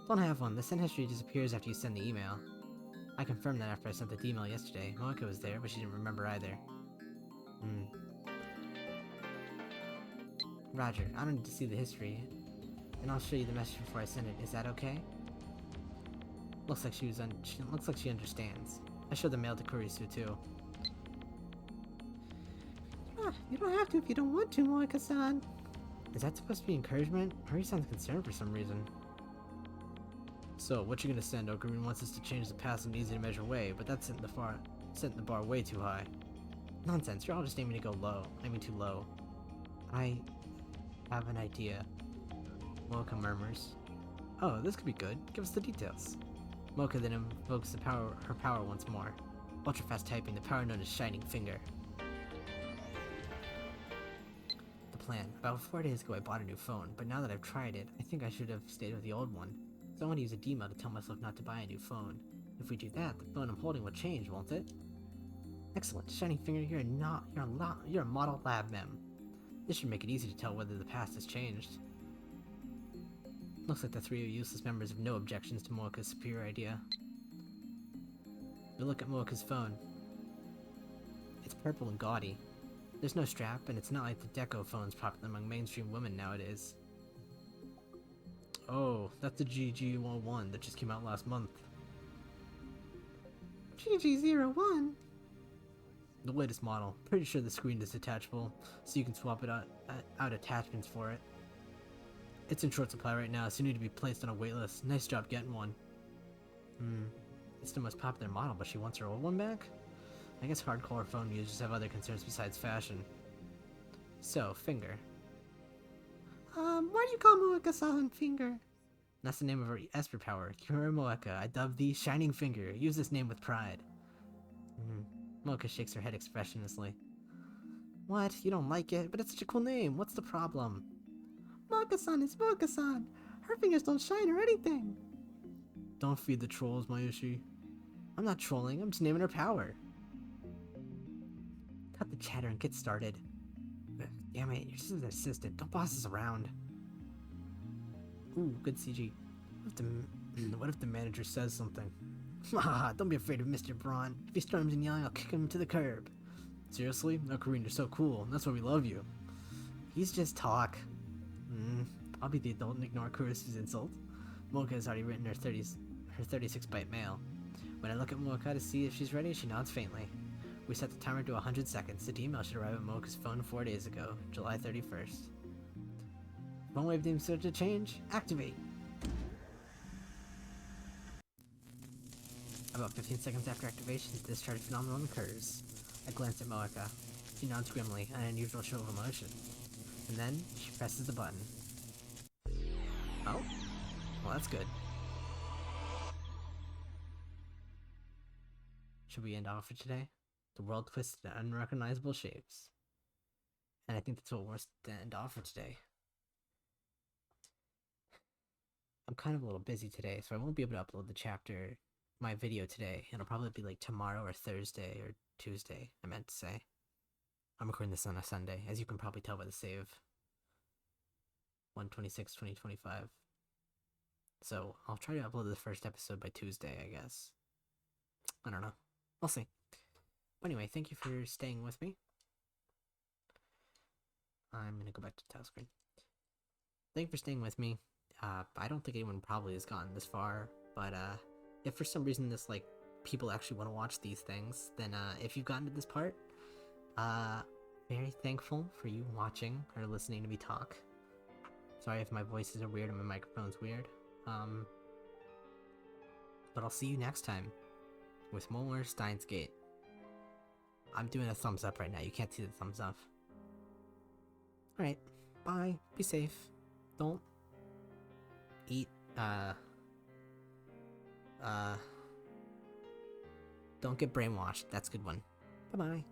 Speaker 1: Don't have one. The send history disappears after you send the email. I confirmed that after I sent the email yesterday. Moeka was there, but she didn't remember either. Roger, I don't need to see the history. And I'll show you the message before I send it. Is that okay? Looks like she understands. I showed the mail to Kurisu too.
Speaker 2: You don't have to if you don't want to, Moeka-san.
Speaker 1: Is that supposed to be encouragement? Hori sounds concerned for some reason. So, what you gonna send? Ocarina wants us to change the past in an easy to measure way, but that's setting the bar way too high. Nonsense, you're all just aiming to go low. Aiming too low. I have an idea. Mocha murmurs. Oh, this could be good. Give us the details. Mocha then invokes her power once more. Ultra-fast typing, the power known as Shining Finger. The plan. About 4 days ago I bought a new phone, but now that I've tried it, I think I should have stayed with the old one. So I want to use a D-mail to tell myself not to buy a new phone. If we do that, the phone I'm holding will change, won't it? Excellent. Shining Finger, you're a model lab mem. This should make it easy to tell whether the past has changed. Looks like the three useless members have no objections to Moeka's superior idea. We look at Moeka's phone. It's purple and gaudy. There's no strap, and it's not like the Deco phones popular among mainstream women nowadays. Oh, that's the GG01 that just came out last month.
Speaker 2: GG01?
Speaker 1: The latest model. Pretty sure the screen is detachable, so you can swap it out attachments for it. It's in short supply right now, so you need to be placed on a waitlist. Nice job getting one. It's the most popular model, but she wants her old one back? I guess hardcore phone users have other concerns besides fashion. So, Finger.
Speaker 2: Why do you call Moeka-san Finger?
Speaker 1: That's the name of her Esper power. Kira Moeka, I dub thee Shining Finger. Use this name with pride. Moeka shakes her head expressionlessly. What? You don't like it? But it's such a cool name. What's the problem?
Speaker 2: Moeka-san is Moeka-san. Her fingers don't shine or anything.
Speaker 1: Don't feed the trolls, Mayushi. I'm not trolling. I'm just naming her power. Cut the chatter and get started. Damn it, you're just an assistant. Don't boss us around. Ooh, good CG. What if the manager says something? Haha, don't be afraid of Mr. Braun. If he storms in yelling, I'll kick him to the curb. Seriously? Ocarina, you're so cool. That's why we love you. He's just talk. I'll be the adult and ignore Kurisu's insult. Moeka has already written her 36-byte mail. When I look at Moeka to see if she's ready, she nods faintly. We set the timer to 100 seconds. The email should arrive at Moeka's phone 4 days ago, July 31st. Phone wave name search to change. Activate. About 15 seconds after activation, the discharge phenomenon occurs. I glance at Moeka. She nods grimly, an unusual show of emotion. And then, she presses the button. Oh? Well, that's good. Should we end off for today? The world twisted in unrecognizable shapes. And I think that's what we're to end off for today. I'm kind of a little busy today, so I won't be able to upload my video today. It'll probably be like tomorrow or Thursday or Tuesday, I meant to say. I'm recording this on a Sunday, as you can probably tell by the save. 1/26/2025. So I'll try to upload the first episode by Tuesday, I guess. I don't know. We'll see. But anyway, thank you for staying with me. I'm gonna go back to the title screen. Thank you for staying with me. I don't think anyone probably has gotten this far, but if for some reason people actually want to watch these things, then if you've gotten to this part, very thankful for you watching or listening to me talk. Sorry if my voices are weird and my microphone's weird. But I'll see you next time with more Steins Gate. I'm doing a thumbs up right now. You can't see the thumbs up. Alright, bye. Be safe. Don't eat, don't get brainwashed. That's a good one. Bye-bye.